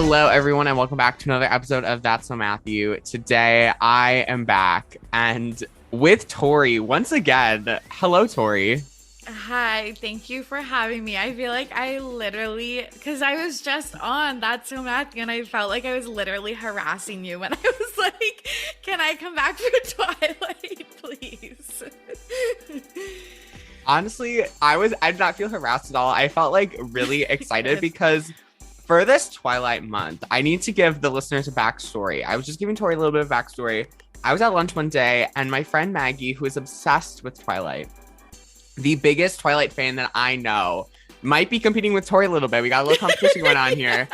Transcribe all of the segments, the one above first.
Hello, everyone, and welcome back to another episode of That's So Matthew. Today, I am back and with Torry once again. Hello, Torry. Hi, thank you for having me. I feel like I literally, because I was just on That's So Matthew, and I felt like I was literally harassing you when I was like, can I come back for Twilight, please? Honestly, I did not feel harassed at all. I felt like really excited Good. because for this Twilight month, I need to give the listeners a backstory. I was just giving Tori a little bit of backstory. I was at lunch one day, and my friend Maggie, who is obsessed with Twilight, the biggest Twilight fan that I know, might be competing with Tori a little bit. We got a little competition going on here.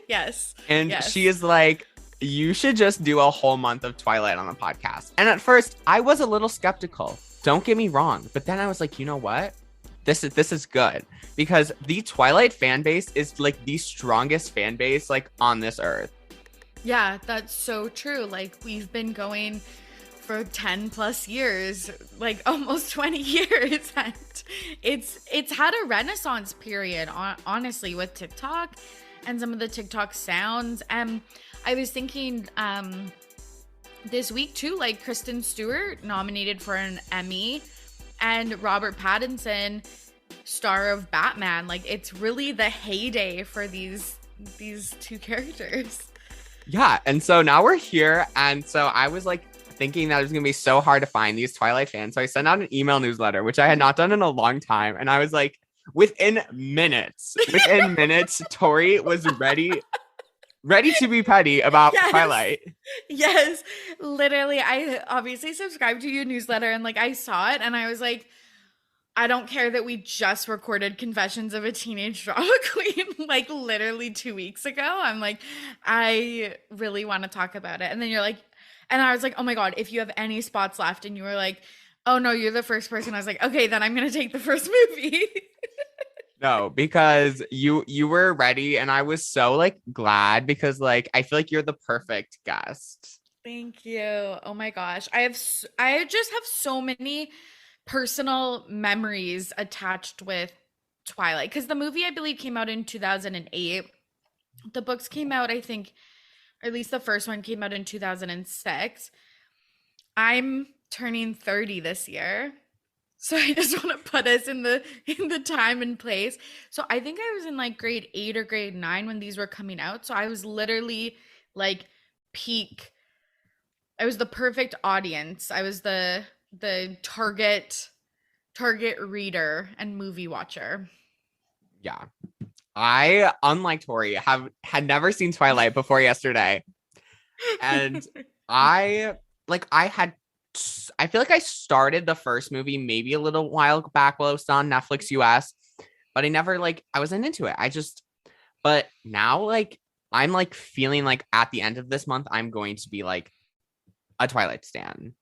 Yes, And she yes. is like, you should just do a whole month of Twilight on the podcast. And at first, I was a little skeptical. Don't get me wrong. But then I was like, you know what? This is good because the Twilight fan base is like the strongest fan base like on this earth. Yeah, that's so true. Like, we've been going for 10 plus years, like almost 20 years. And it's had a renaissance period, honestly, with TikTok and some of the TikTok sounds. And I was thinking this week too, like Kristen Stewart nominated for an Emmy and Robert Pattinson, star of Batman. Like, it's really the heyday for these two characters. Yeah, and so now we're here, and so I was like thinking that it was gonna be so hard to find these Twilight fans. So I sent out an email newsletter, which I had not done in a long time, and I was like, within minutes, Tori was ready to be petty about Yes. Twilight. Yes. Literally, I obviously subscribed to your newsletter and like I saw it and I was like, I don't care that we just recorded Confessions of a Teenage Drama Queen like literally 2 weeks ago. I'm like, I really want to talk about it. And then you're like, and I was like, oh my God, if you have any spots left, and you were like, oh no, you're the first person. I was like, okay, then I'm gonna take the first movie. No, because you were ready, and I was so like glad because like I feel like you're the perfect guest. Thank you. Oh my gosh. I just have so many personal memories attached with Twilight because the movie I believe came out in 2008. The books came out, I think, or at least the first one came out in 2006. I'm turning 30 this year. So I just want to put us in the time and place. So I think I was in like grade 8 or grade 9 when these were coming out. So I was literally like peak. I was the perfect audience. I was the target reader and movie watcher. Yeah. I, unlike Tori, have had never seen Twilight before yesterday. And I I had I feel like I started the first movie maybe a little while back while it was on Netflix US, but I never I wasn't into it. But now I'm like feeling like at the end of this month I'm going to be like a Twilight stan.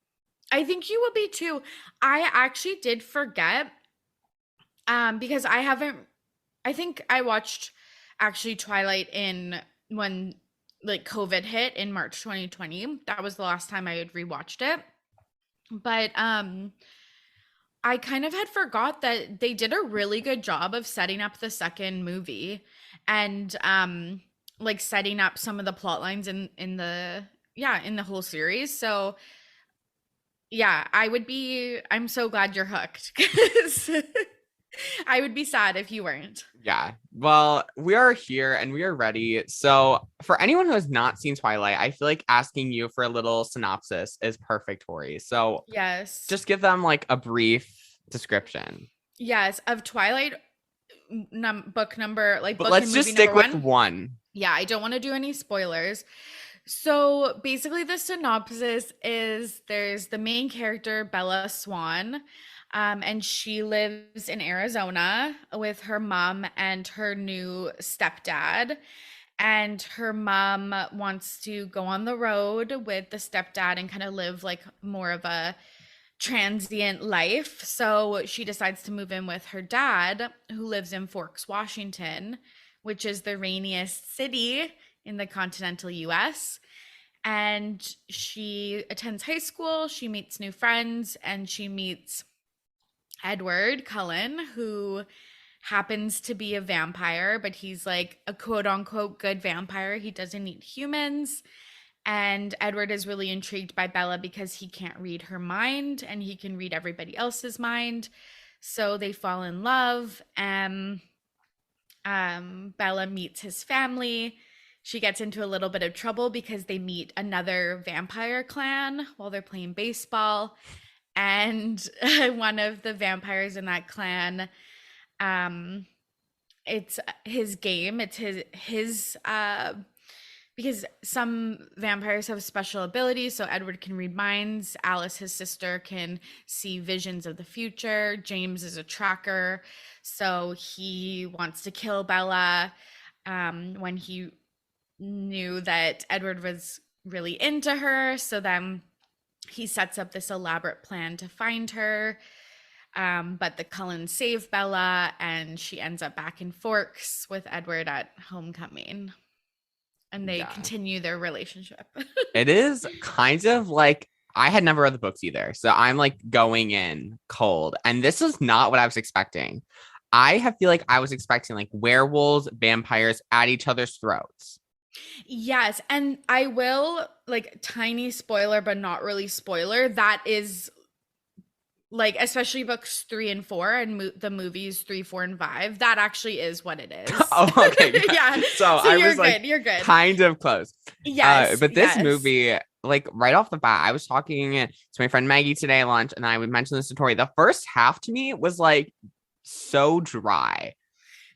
I think you will be too. I actually did forget because I think I watched actually Twilight in when like COVID hit in March 2020. That was the last time I had rewatched it. But I kind of had forgot that they did a really good job of setting up the second movie and like setting up some of the plot lines in the yeah, in the whole series. So, yeah, I'm so glad you're hooked cuz I would be sad if you weren't. Yeah. Well, we are here and we are ready. So, for anyone who has not seen Twilight, I feel like asking you for a little synopsis is perfect, Tori. So, Yes. just give them like a brief description. Yes, of Twilight book number like But book let's and just movie number stick with 1. one. Yeah, I don't want to do any spoilers. So basically, the synopsis is there's the main character, Bella Swan, and she lives in Arizona with her mom and her new stepdad. And her mom wants to go on the road with the stepdad and kind of live like more of a transient life. So she decides to move in with her dad, who lives in Forks, Washington, which is the rainiest city in the continental US. And she attends high school, she meets new friends, and she meets Edward Cullen, who happens to be a vampire, but he's like a quote unquote good vampire. He doesn't eat humans. And Edward is really intrigued by Bella because he can't read her mind and he can read everybody else's mind. So they fall in love. And Bella meets his family. She gets into a little bit of trouble because they meet another vampire clan while they're playing baseball. And one of the vampires in that clan, it's his game. It's his because some vampires have special abilities. So Edward can read minds. Alice, his sister, can see visions of the future. James is a tracker. So he wants to kill Bella when he knew that Edward was really into her. So then he sets up this elaborate plan to find her. But the Cullens save Bella and she ends up back in Forks with Edward at homecoming. And they continue their relationship. It is kind of like, I had never read the books either. So I'm like going in cold. And this is not what I was expecting. I feel like I was expecting like werewolves, vampires at each other's throats. Yes. And I will, like, tiny spoiler, but not really spoiler. That is like, especially books 3 and 4 and the movies 3, 4, and 5. That actually is what it is. Oh, okay. Yeah. So I you're was good. like, you're good. Kind of close. Yes. But this movie, like right off the bat, I was talking to my friend Maggie today at lunch, and I would mention this to Tori. The first half to me was like so dry.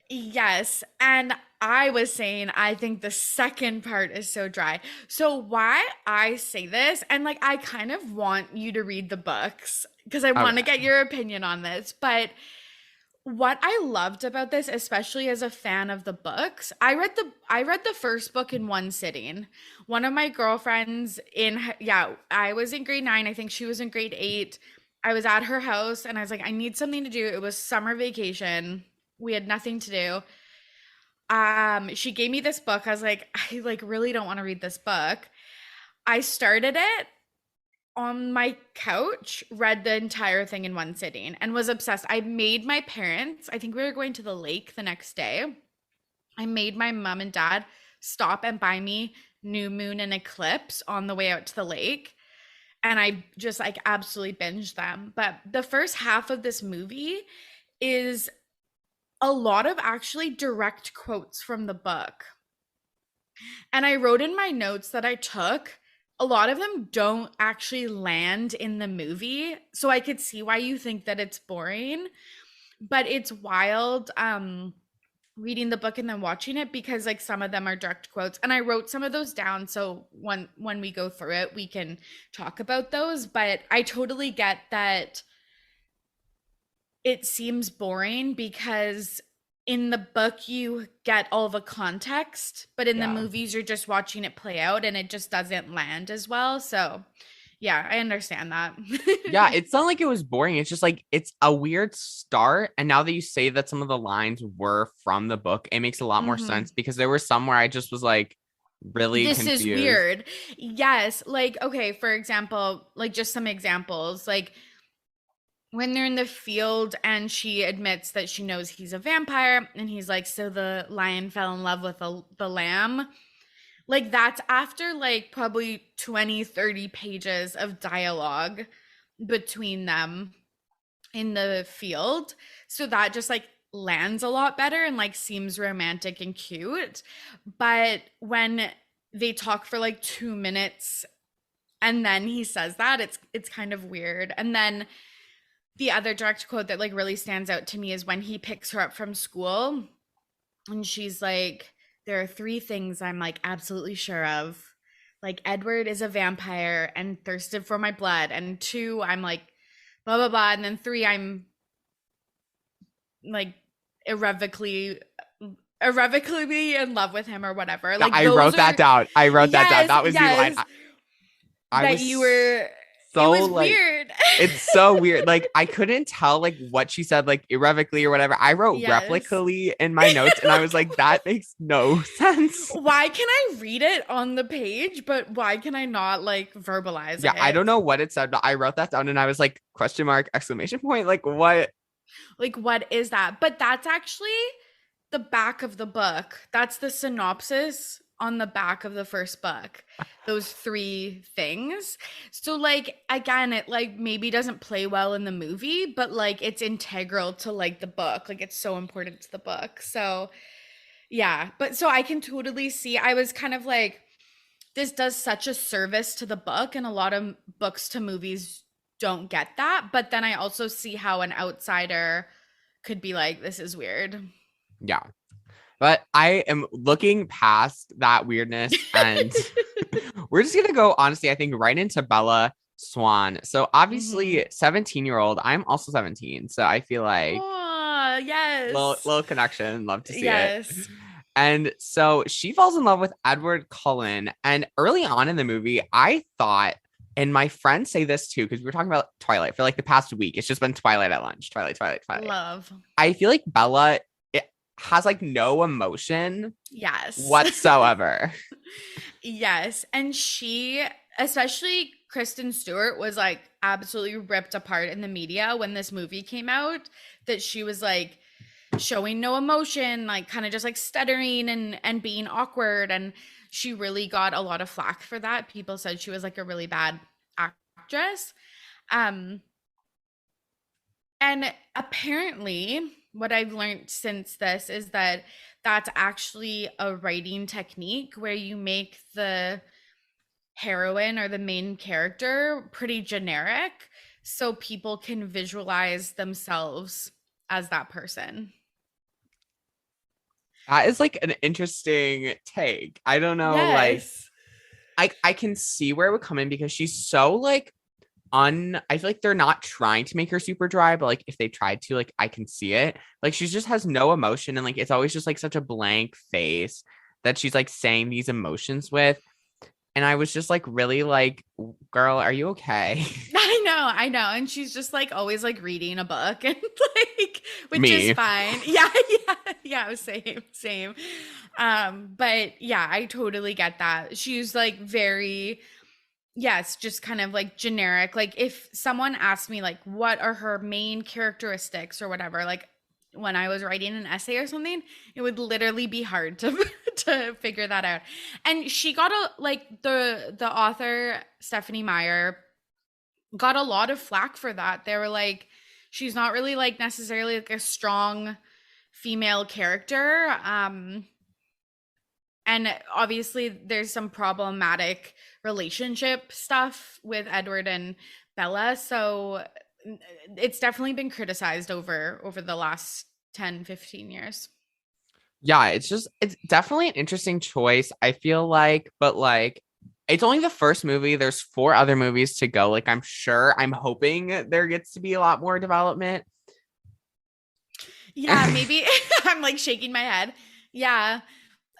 Yes. And I was saying, I think the second part is so dry. So why I say this, and like, I kind of want you to read the books because I want to get your opinion on this. But what I loved about this, especially as a fan of the books, I read the first book in one sitting. One of my girlfriends I was in grade 9. I think she was in grade 8. I was at her house and I was like, I need something to do. It was summer vacation. We had nothing to do. She gave me this book. I was like, I like really don't want to read this book. I started it on my couch, read the entire thing in one sitting, and was obsessed. I made my parents, I think we were going to the lake the next day. I made my mom and dad stop and buy me New Moon and Eclipse on the way out to the lake. And I just like absolutely binged them. But the first half of this movie is a lot of actually direct quotes from the book. And I wrote in my notes that I took, a lot of them don't actually land in the movie. So I could see why you think that it's boring, but it's wild reading the book and then watching it because like some of them are direct quotes. And I wrote some of those down. So when we go through it, we can talk about those. But I totally get that it seems boring because in the book you get all the context, but in the movies you're just watching it play out and it just doesn't land as well. So yeah, I understand that. Yeah, it's not like it was boring. It's just like it's a weird start. And now that you say that some of the lines were from the book, it makes a lot more sense because there were some where I just was like really confused. This is weird. Yes. Like, okay, for example, like just some examples, like when they're in the field and she admits that she knows he's a vampire and he's like, so the lion fell in love with the lamb. Like that's after like probably 20, 30 pages of dialogue between them in the field. So that just like lands a lot better and like seems romantic and cute. But when they talk for like 2 minutes and then he says that, it's kind of weird. And then the other direct quote that like really stands out to me is when he picks her up from school and she's like, there are 3 things I'm like absolutely sure of. Like Edward is a vampire and thirsted for my blood. And 2, I'm like blah, blah, blah. And then 3, I'm like irrevocably in love with him or whatever. Like I wrote that down. I wrote that down. That was the line. That you were... So it was like, weird. It's so weird. Like I couldn't tell like what she said, like irrevocably or whatever. I wrote replically in my notes and I was like, that makes no sense. Why can I read it on the page, but why can I not like verbalize it? Yeah, I don't know what it said, but I wrote that down and I was like, question mark, exclamation point. Like what? Like, what is that? But that's actually the back of the book. That's the synopsis on the back of the first book. Those three things. So like again, it like maybe doesn't play well in the movie, but like it's integral to like the book. Like it's so important to the book. So yeah, but so I can totally see. I was kind of like, this does such a service to the book, and a lot of books to movies don't get that. But then I also see how an outsider could be like, this is weird. Yeah. But I am looking past that weirdness and we're just gonna go honestly, I think right into Bella Swan. So Hmm. obviously 17-year-old. I'm also 17. So I feel like Oh, yes. little connection, love to see it. Yes. And so she falls in love with Edward Cullen. And early on in the movie, I thought, and my friends say this too, because we were talking about Twilight for like the past week. It's just been Twilight at lunch. Twilight, Twilight, Twilight. Love. I feel like Bella it has like no emotion Yes. whatsoever. Yes. And she, especially Kristen Stewart, was like absolutely ripped apart in the media when this movie came out, that she was like showing no emotion, like kind of just like stuttering and being awkward. And she really got a lot of flack for that. People said she was like a really bad actress. Um, and apparently, what I've learned since this is that that's actually a writing technique where you make the heroine or the main character pretty generic so people can visualize themselves as that person. That is like an interesting take. I don't know, like Yes. I can see where it would come in because she's so like I feel like they're not trying to make her super dry, but like if they tried to, like I can see it. Like she just has no emotion and like it's always just like such a blank face that she's like saying these emotions with. And I was just like really like, girl, are you okay? I know. And she's just like always like reading a book and like, which is Me. fine. Yeah, yeah, same, same. But yeah, I totally get that. She's like very, yes, just kind of like generic. Like if someone asked me like what are her main characteristics or whatever, like when I was writing an essay or something, it would literally be hard to to figure that out. And she got a like the author Stephanie Meyer got a lot of flack for that. They were like, she's not really like necessarily like a strong female character. And obviously there's some problematic relationship stuff with Edward and Bella. So it's definitely been criticized over the last 10-15 years. Yeah, it's definitely an interesting choice. I feel like, but like it's only the first movie. There's four other movies to go. Like I'm hoping there gets to be a lot more development. Yeah, maybe I'm like shaking my head. Yeah.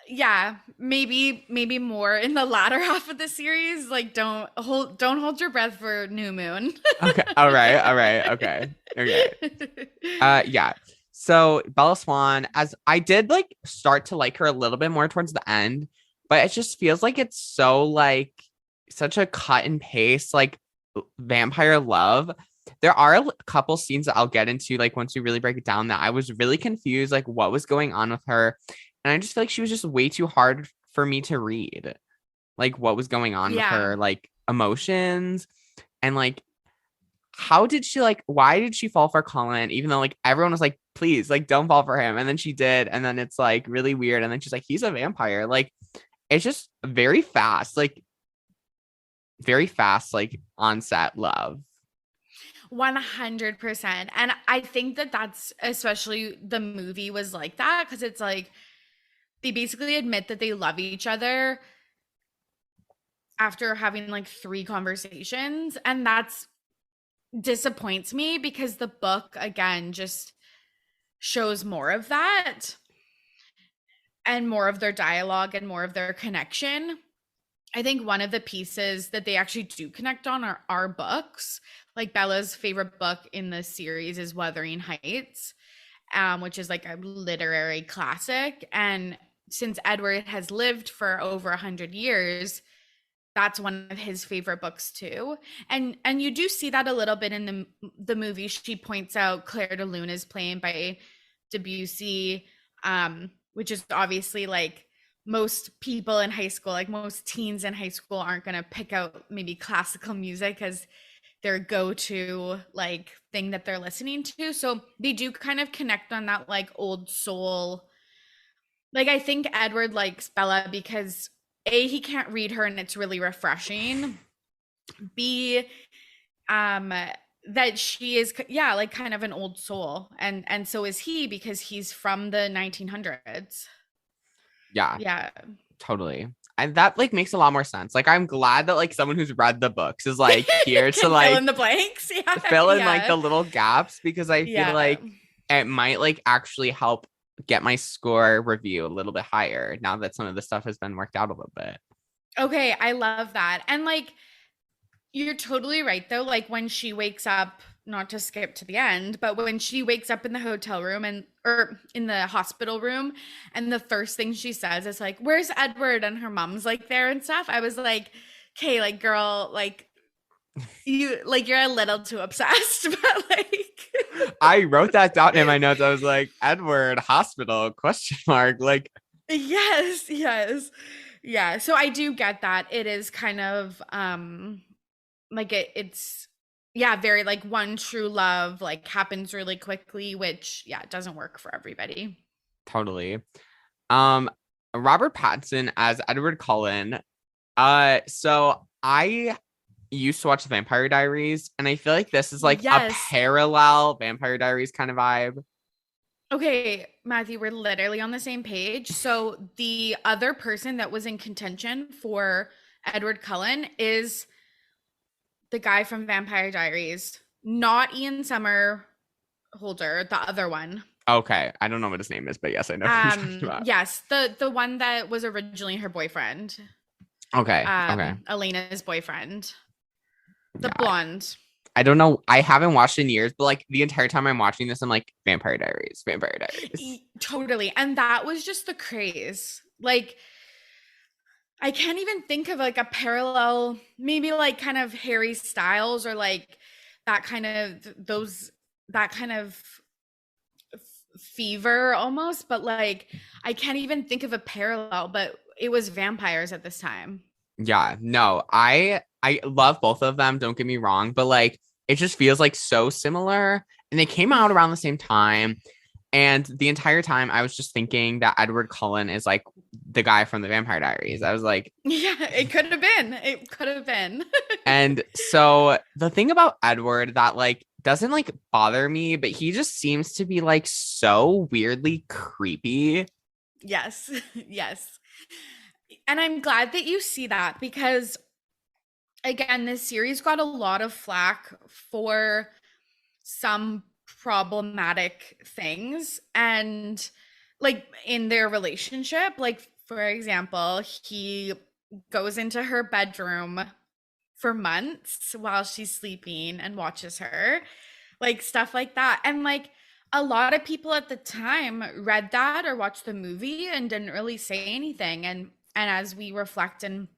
Yeah, maybe more in the latter half of the series. Like don't hold your breath for New Moon. Okay. All right. All right. Okay. Okay. Yeah. So Bella Swan, as I did like start to like her a little bit more towards the end, but it just feels like it's so like such a cut and paste like vampire love. There are a couple scenes that I'll get into like once we really break it down that I was really confused like what was going on with her. And I just feel like she was just way too hard for me to read. Like what was going on with Yeah. her like emotions and like how did she like why did she fall for Colin even though like everyone was like please like don't fall for him and then she did and then it's like really weird and then she's like he's a vampire like it's just very fast like onset love. 100%. And I think that that's especially the movie was like that because it's like they basically admit that they love each other after having like three conversations, and that's disappoints me because the book again just shows more of that and more of their dialogue and more of their connection. I think one of the pieces that they actually do connect on are books. Like Bella's favorite book in the series is Wuthering Heights, which is like a literary classic. And since Edward has lived for over 100 years, that's one of his favorite books too. And you do see that a little bit in the movie. She points out Claire de Lune is played by Debussy, which is obviously like most people in high school, like most teens in high school, aren't going to pick out maybe classical music as their go-to like thing that they're listening to. So they do kind of connect on that like old soul. Like I think Edward likes Bella because A, he can't read her and it's really refreshing. B, that she is, yeah, like kind of an old soul, and so is he because he's from the 1900s. Yeah, Yeah. totally. And that like makes a lot more sense. Like I'm glad that like someone who's read the books is like here to Can fill like in the blanks. Yeah. fill in like Yeah. the little gaps because I feel Yeah. like it might like actually help get my score review a little bit higher now that some of the stuff has been worked out a little bit. Okay, I love that. And like you're totally right though. Like when she wakes up, not to skip to the end, but when she wakes up in the hotel room and or in the hospital room and the first thing she says is like, "Where's Edward?" and her mom's like there and stuff. I was like, "Okay, like girl, like you're a little too obsessed." But like I wrote that down in my notes. I was like, Edward Hospital question mark. Like yes, yes. Yeah, so I do get that. It is kind of like it's yeah, very like one true love like happens really quickly, which yeah, it doesn't work for everybody. totally. Um Robert Pattinson as Edward Cullen. So I used to watch the Vampire Diaries, and I feel like this is like a Yes. parallel Vampire Diaries kind of vibe. Okay, Matthew, we're literally on the same page. So the other person that was in contention for Edward Cullen is the guy from Vampire Diaries, not Ian Somerhalder, the other one. Okay, I don't know what his name is, but yes, I know who you're talking about. Yes, the one that was originally her boyfriend. Okay, okay. Elena's boyfriend. The Yeah, blonde. I don't know. I haven't watched in years, but like the entire time I'm watching this, I'm like Vampire Diaries, Vampire Diaries. Totally. And that was just the craze. Like I can't even think of like a parallel, maybe like kind of Harry Styles or like that kind of that kind of fever almost, but like I can't even think of a parallel, but it was vampires at this time. Yeah, no, I love both of them, don't get me wrong, but like it just feels like so similar. And they came out around the same time. And the entire time I was just thinking that Edward Cullen is like the guy from the Vampire Diaries. I was like, Yeah, it could have been. It could have been. and so the thing about Edward that like doesn't like bother me, but he just seems to be like so weirdly creepy. Yes. Yes. And I'm glad that you see that because again, this series got a lot of flack for some problematic things and like in their relationship, like for example, he goes into her bedroom for months while she's sleeping and watches her, like stuff like that. And like a lot of people at the time read that or watched the movie and didn't really say anything. And as we reflect and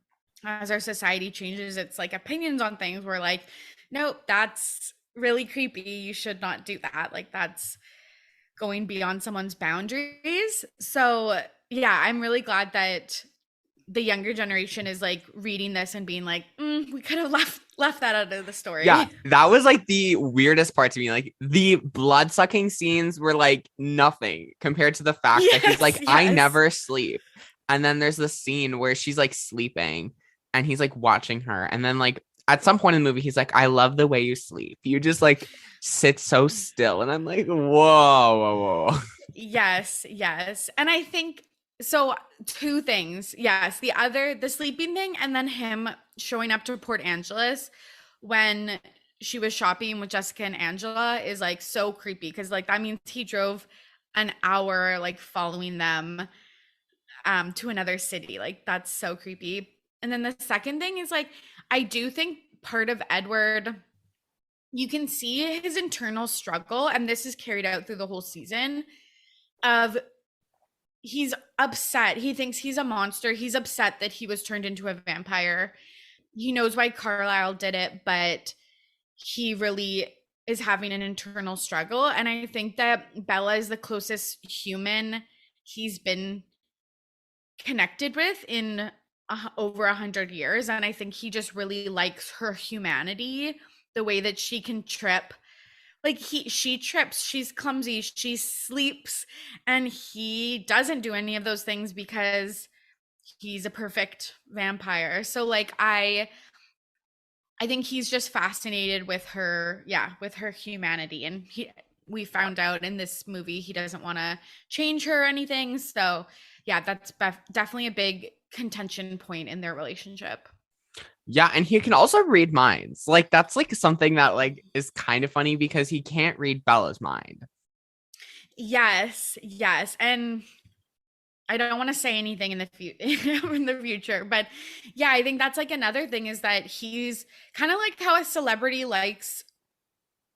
as our society changes, it's like opinions on things. We're like, nope, that's really creepy. You should not do that. Like that's going beyond someone's boundaries. So yeah, I'm really glad that the younger generation is like reading this and being like, we could have left that out of the story. Yeah, that was like the weirdest part to me. Like the blood sucking scenes were like nothing compared to the fact that he's like, I never sleep. And then there's the scene where she's like sleeping and he's like watching her. And then like at some point in the movie, he's like, I love the way you sleep. You just like sit so still. And I'm like, whoa, whoa, whoa. Yes, yes. And I think so two things. Yes, the sleeping thing and then him showing up to Port Angeles when she was shopping with Jessica and Angela is like so creepy because like that means he drove an hour like following them to another city. Like that's so creepy. And then the second thing is like I do think part of Edward, you can see his internal struggle, and this is carried out through the whole season of he's upset. He thinks he's a monster. He's upset that he was turned into a vampire. he knows why Carlisle did it, but he really is having an internal struggle. And I think that Bella is the closest human he's been connected with in over 100 years. And I think he just really likes her humanity, the way that she can trip. Like she trips, she's clumsy, she sleeps, and he doesn't do any of those things because he's a perfect vampire. So like I think he's just fascinated with her, yeah, with her humanity. And we found out in this movie he doesn't want to change her or anything. So yeah, that's definitely a big contention point in their relationship. Yeah, and he can also read minds. Like that's like something that like is kind of funny because he can't read Bella's mind. Yes, yes. And I don't want to say anything in the in the future, but yeah, I think that's like another thing is that he's kind of like how a celebrity likes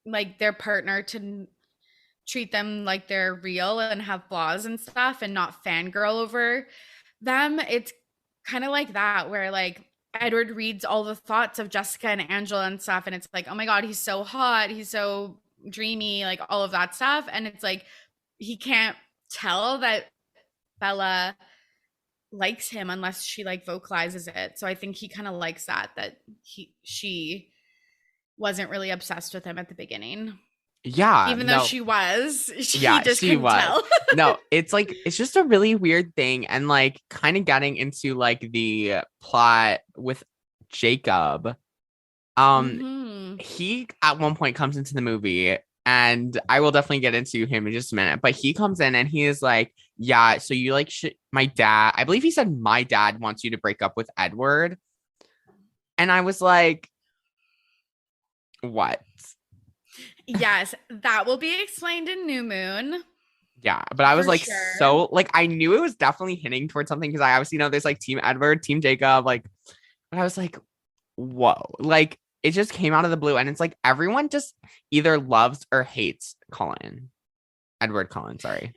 like their partner to treat them like they're real and have flaws and stuff and not fangirl over them. It's kind of like that where like Edward reads all the thoughts of Jessica and Angela and stuff and it's like, "Oh my god, he's so hot, he's so dreamy," like all of that stuff, and it's like he can't tell that Bella likes him unless she like vocalizes it. So I think he kind of likes that she wasn't really obsessed with him at the beginning. Yeah, Even though no. she was, he Yeah, just she couldn't was. tell. No, it's like it's just a really weird thing and like kind of getting into like the plot with Jacob. Um Mhm. he at one point comes into the movie and I will definitely get into him in just a minute, but he comes in and he is like, "Yeah, so you like my dad." I believe he said my dad wants you to break up with Edward. And I was like, "What?" Yes, that will be explained in New Moon Yeah, but I was for like sure. so like I knew it was definitely hinting towards something because I obviously know there's like Team Edward, Team Jacob, like, but I was like, whoa, like it just came out of the blue, and it's like everyone just either loves or hates Edward Cullen, sorry.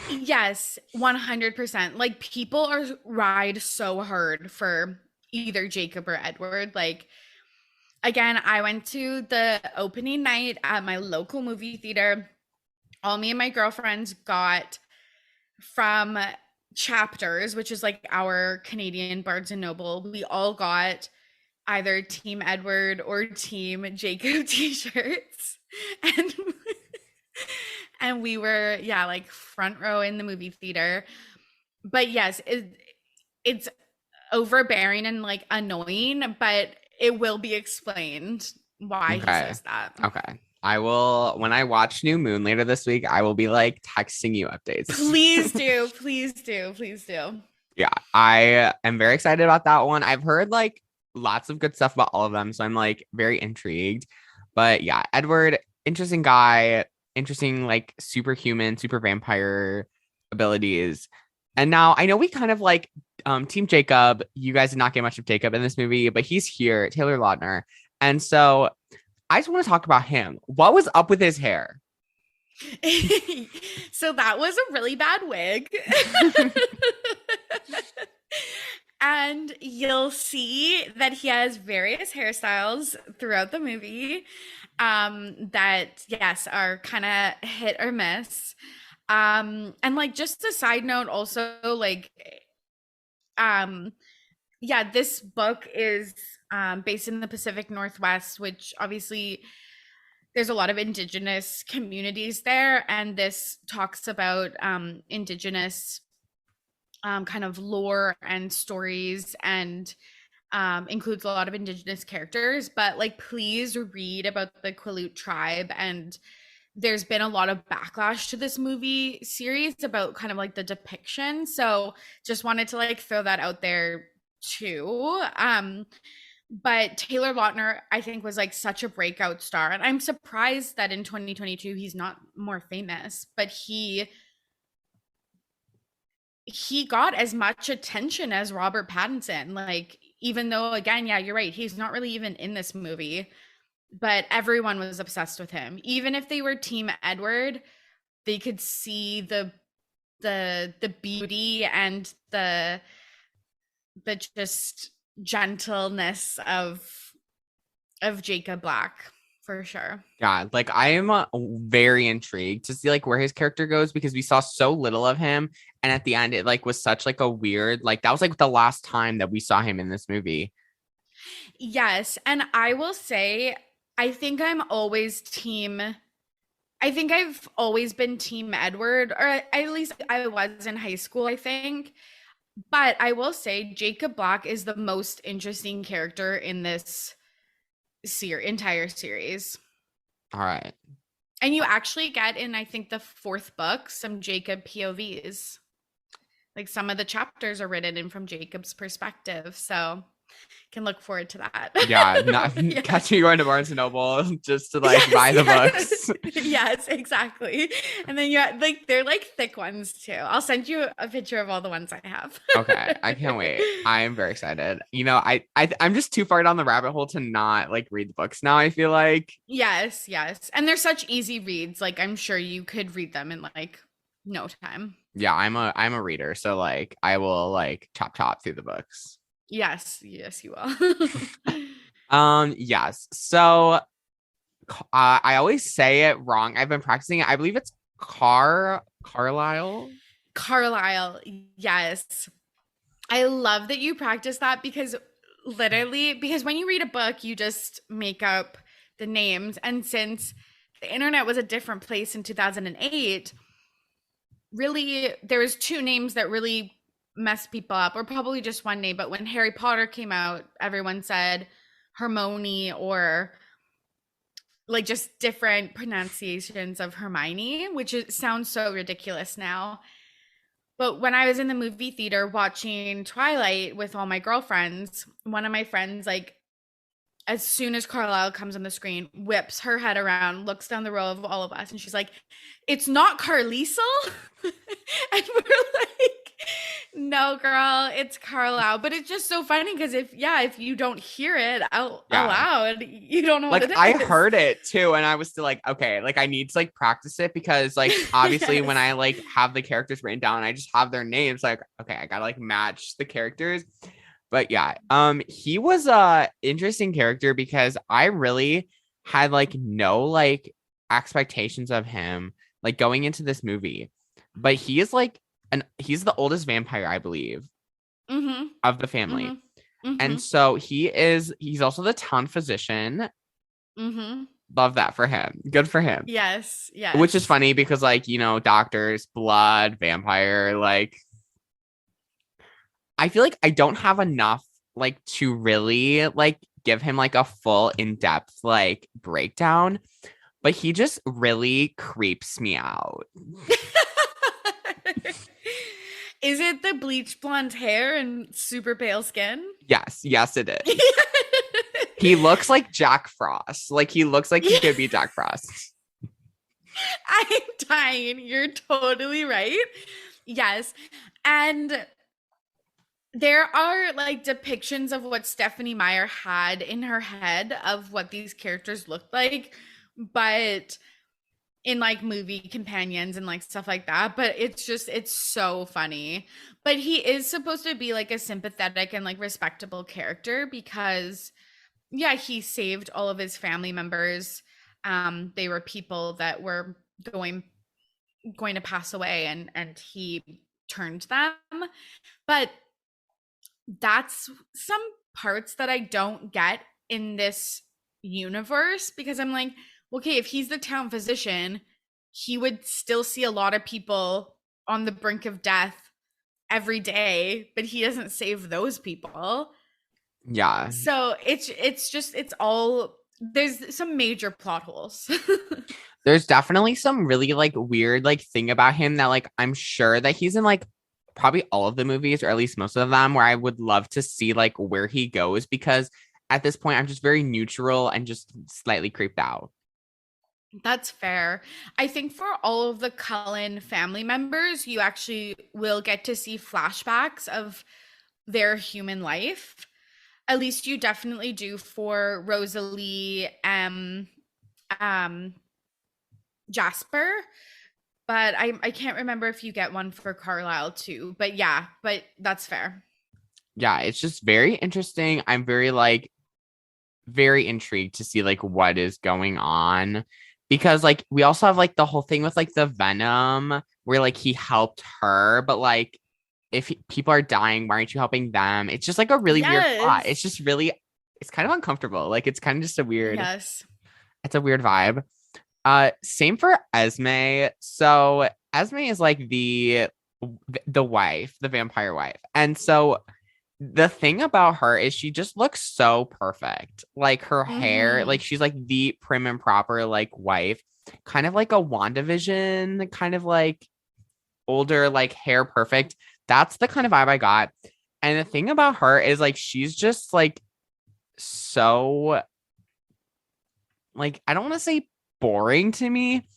Yes, 100%. Like people are ride so hard for either Jacob or Edward. Like again, I went to the opening night at my local movie theater. All me and my girlfriends got from Chapters, which is like our Canadian Barnes and Noble. We all got either Team Edward or Team Jacob t-shirts. And and we were, yeah, like front row in the movie theater. But yes, it's overbearing and like annoying, but it will be explained why he Okay. says that. Okay. I will when I watch New Moon later this week, I will be like texting you updates. Please do, please do, please do. Yeah, I am very excited about that one. I've heard like lots of good stuff about all of them, so I'm like very intrigued. But yeah, Edward, interesting guy, interesting like superhuman, super vampire abilities. And now I know we kind of like Team Jacob. You guys did not get much of Jacob in this movie, but he's here, Taylor Lautner. And so I just want to talk about him. What was up with his hair? So that was a really bad wig. And you'll see that he has various hairstyles throughout the movie that yes are kind of hit or miss. And like just a side note also like um yeah, this book is based in the Pacific Northwest, which obviously there's a lot of indigenous communities there, and this talks about indigenous kind of lore and stories and includes a lot of indigenous characters. But like, please read about the Quileute tribe. And there's been a lot of backlash to this movie series about kind of like the depiction. So just wanted to like throw that out there too. But Taylor Lautner, I think, was like such a breakout star. And I'm surprised that in 2022 he's not more famous, but he got as much attention as Robert Pattinson. Like, even though again, yeah, you're right, he's not really even in this movie, but everyone was obsessed with him. Even if they were Team Edward, they could see the beauty and the just gentleness of Jacob Black for sure. Yeah, like I am very intrigued to see like where his character goes because we saw so little of him, and at the end it like was such like a weird like that was like the last time that we saw him in this movie. Yes, and I will say I think I've always been team Edward, or at least I was in high school, I think. But I will say Jacob Black is the most interesting character in this entire series. All right. And you actually get in, I think, the fourth book, some Jacob POVs. Like some of the chapters are written in from Jacob's perspective. So can look forward to that. Yeah, not Yeah. catch me going to Barnes and Noble just to like Yes, buy the yes. books. Yes, exactly. And then you like they're like thick ones too. I'll send you a picture of all the ones I have. Okay, I can't wait. I am very excited. You know, I'm just too far down the rabbit hole to not like read the books now, I feel like. Yes, yes. And they're such easy reads. Like I'm sure you could read them in like no time. Yeah, I'm a reader, so like I will like chop through the books. Yes, yes, you will. Yes. So I always say it wrong. I've been practicing it. I believe it's Carlisle. Carlisle, yes. I love that you practice that because literally, because when you read a book, you just make up the names. And since the internet was a different place in 2008, really, there was two names that really messed people up, or probably just one name. But when Harry Potter came out, everyone said Hermione or like just different pronunciations of Hermione, which sounds so ridiculous now. But when I was in the movie theater watching Twilight with all my girlfriends, one of my friends, like, as soon as Carlisle comes on the screen, whips her head around, looks down the row of all of us, and she's like, "It's not Carlisle?" And we're like, "No, girl, it's Carlisle." But it's just so funny because if you don't hear it out loud, you don't know like what it is. I heard it too, and I was still like, okay, like I need to like practice it because like obviously Yes. when I like have the characters written down, I just have their names. Like, okay, I gotta like match the characters. But yeah, he was a interesting character because I really had like no like expectations of him like going into this movie. But he is like he's the oldest vampire, I believe, Mm-hmm. of the family. Mm-hmm. Mm-hmm. And so he's also the town physician. Mm-hmm. Love that for him. Good for him. Yes. Yes. Which is funny because like, you know, doctors, blood, vampire, like I feel like I don't have enough like to really like give him like a full in-depth like breakdown, but he just really creeps me out. Is it the bleach blonde hair and super pale skin? Yes, it is. He looks like Jack Frost. Like he looks like he could be Jack Frost. I'm dying. You're totally right. Yes. And there are like depictions of what Stephanie Meyer had in her head of what these characters looked like, but in like movie companions and like stuff like that. But it's so funny. But he is supposed to be like a sympathetic and like respectable character because yeah, he saved all of his family members. They were people that were going to pass away, and he turned them. But that's some parts that I don't get in this universe because I'm like, okay, if he's the town physician, he would still see a lot of people on the brink of death every day, but he doesn't save those people. Yeah. So it's all, there's some major plot holes. There's definitely some really like weird like thing about him that like I'm sure that he's in like probably all of the movies or at least most of them where I would love to see like where he goes because at this point I'm just very neutral and just slightly creeped out. That's fair. I think for all of the Cullen family members, you actually will get to see flashbacks of their human life. At least you definitely do for Rosalie, um, Jasper, but I can't remember if you get one for Carlisle too. But yeah, but that's fair. yeah, it's just very interesting. I'm very like very intrigued to see like what is going on because like we also have like the whole thing with like the venom where like he helped her, but like if people are dying, why aren't you helping them? It's just like a really weird plot. It's Yes. just really, it's kind of uncomfortable. Like it's kind of just a weird, Yes. it's a weird vibe. Same for Esme. So Esme is like the wife, the vampire wife, and so the thing about her is she just looks so perfect. Like her hair, like Hmm. she's like the prim and proper like wife, kind of like a WandaVision, kind of like older, like hair perfect. That's the kind of vibe I got. And the thing about her is like she's just like so like I don't want to say boring to me,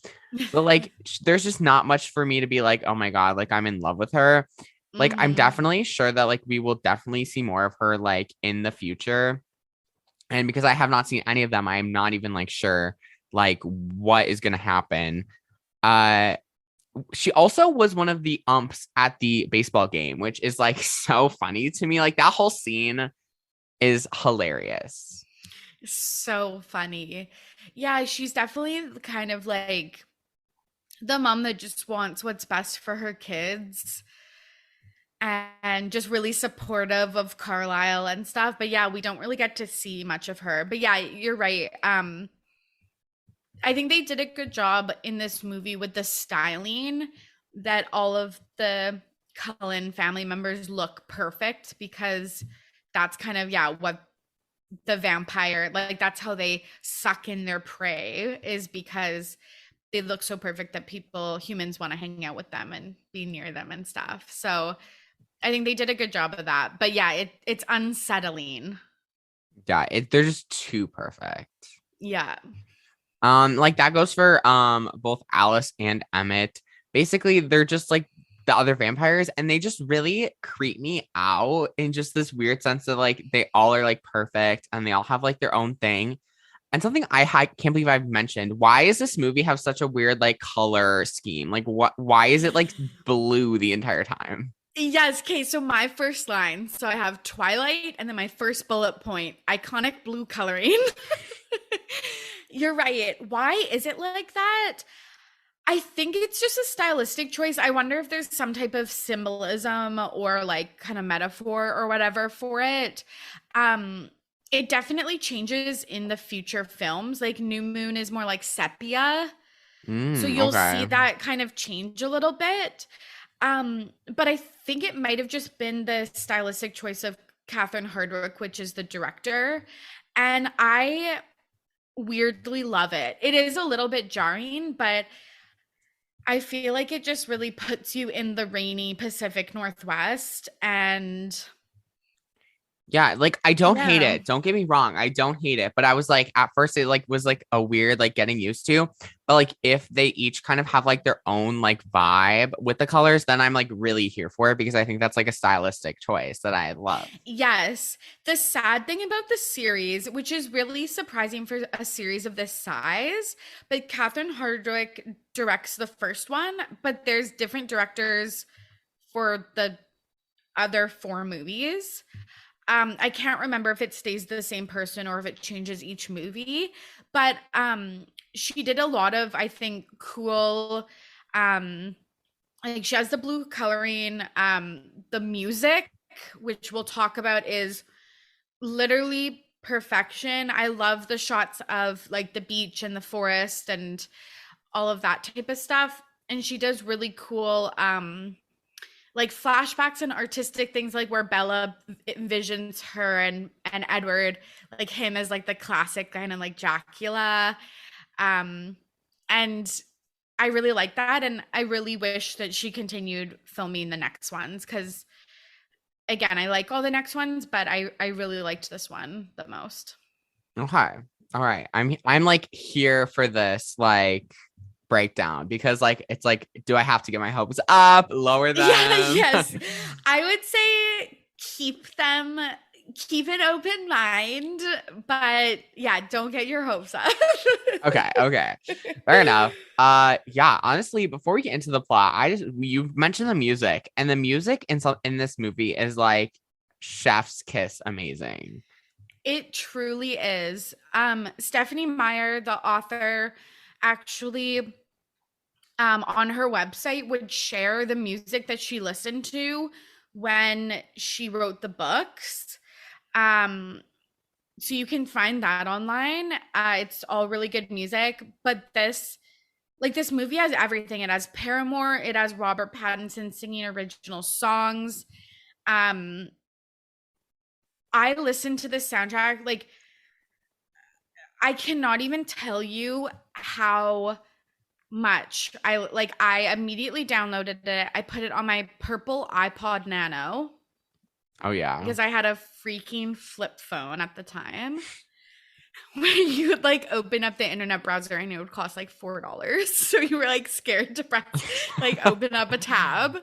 but like there's just not much for me to be like, oh my God, like I'm in love with her. Like I'm Hmm. definitely sure that like we will definitely see more of her like in the future. And because I have not seen any of them, I am not even like sure like what is gonna happen. Uh she also was one of the umps at the baseball game, which is like so funny to me. Like that whole scene is hilarious. So funny. Yeah, she's definitely kind of like the mom that just wants what's best for her kids and just really supportive of Carlisle and stuff. But yeah, we don't really get to see much of her. But yeah, you're right. I think they did a good job in this movie with the styling that all of the Cullen family members look perfect because that's kind of yeah what the vampire like that's how they suck in their prey is because they look so perfect that humans want to hang out with them and be near them and stuff. So I think they did a good job of that. But yeah, it's unsettling. Yeah, they're just too perfect. Yeah. Like that goes for both Alice and Emmett. Basically, they're just like the other vampires, and they just really creep me out in just this weird sense of like they all are like perfect and they all have like their own thing. And something can't believe I've mentioned. Why does this movie have such a weird like color scheme? Like what why is it like blue the entire time? Yes. Okay. So my first line. So I have Twilight, and then my first bullet point: iconic blue coloring. You're right. Why is it like that? I think it's just a stylistic choice. I wonder if there's some type of symbolism or like kind of metaphor or whatever for it. Um, it definitely changes in the future films. Like New Moon is more like sepia. So you'll see Okay. that kind of change a little bit. But I think it might have just been the stylistic choice of Catherine Hardwicke, which is the director. And I weirdly love it. It is a little bit jarring, but I feel like it just really puts you in the rainy Pacific Northwest. And Yeah, like I don't hate yeah. it. Don't get me wrong. I don't hate it. But I was like at first it like was like a weird like getting used to. But like if they each kind of have like their own like vibe with the colors, then I'm like really here for it because I think that's like a stylistic choice that I love. Yes. The sad thing about the series, which is really surprising for a series of this size, but Catherine Hardwicke directs the first one, but there's different directors for the other four movies. I can't remember if it stays the same person or if it changes each movie, but she did a lot of, I think, cool um like she has the blue coloring, the music, which we'll talk about, is literally perfection. I love the shots of like the beach and the forest and all of that type of stuff. And she does really cool like flashbacks and artistic things like where Bella envisions her and Edward, like him as like the classic kind of like Dracula. Um and I really like that and I really wish that she continued filming the next ones cuz again, I like all the next ones, but I really liked this one the most. Okay. All right. I'm like here for this like breakdown because like it's like do I have to get my hopes up, lower Yeah, them? yes. I would say keep an open mind, but yeah, don't get your hopes up. Okay, okay. Fair enough. Yeah, honestly, before we get into the plot, you mentioned the music, and the music in this movie is like chef's kiss amazing. It truly is. Stephanie Meyer, the author, actually on her website would share the music that she listened to when she wrote the books. So you can find that online. It's all really good music, but this movie has everything. It has Paramore, it has Robert Pattinson singing original songs. I listened to the soundtrack, like I cannot even tell you how much I immediately downloaded it. I put it on my purple iPod Nano Oh yeah. because I had a freaking flip phone at the time. Where you would like open up the internet browser and it would cost like $4. So you were like scared to press like open up a tab.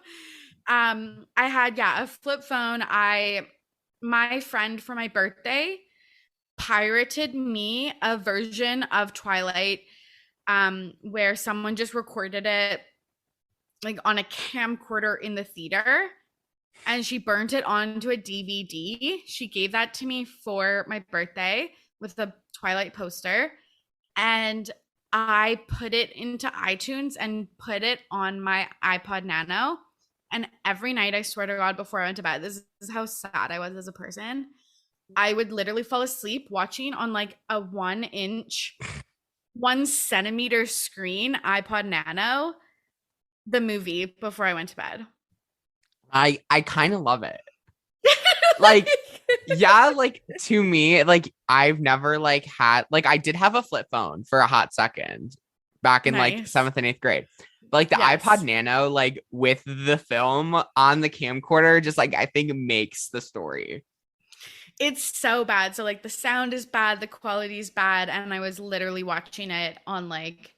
I had a flip phone. My friend for my birthday pirated me a version of Twilight where someone just recorded it like on a camcorder in the theater and she burnt it onto a DVD. She gave that to me for my birthday with the Twilight poster, and I put it into iTunes and put it on my iPod Nano. And every night, I swear to God, before I went to bed, this is how sad I was as a person. I would literally fall asleep watching on like a 1-inch, 1 centimeter screen iPod Nano, the movie before I went to bed. I kind of love it. Like, yeah, like to me, like I've never like had like I did have a flip phone for a hot second back in like Nice. 7th and 8th grade. But, like the Yes. iPod Nano, like with the film on the camcorder, just like I think makes the story. It's so bad. So like the sound is bad, the quality is bad, and I was literally watching it on like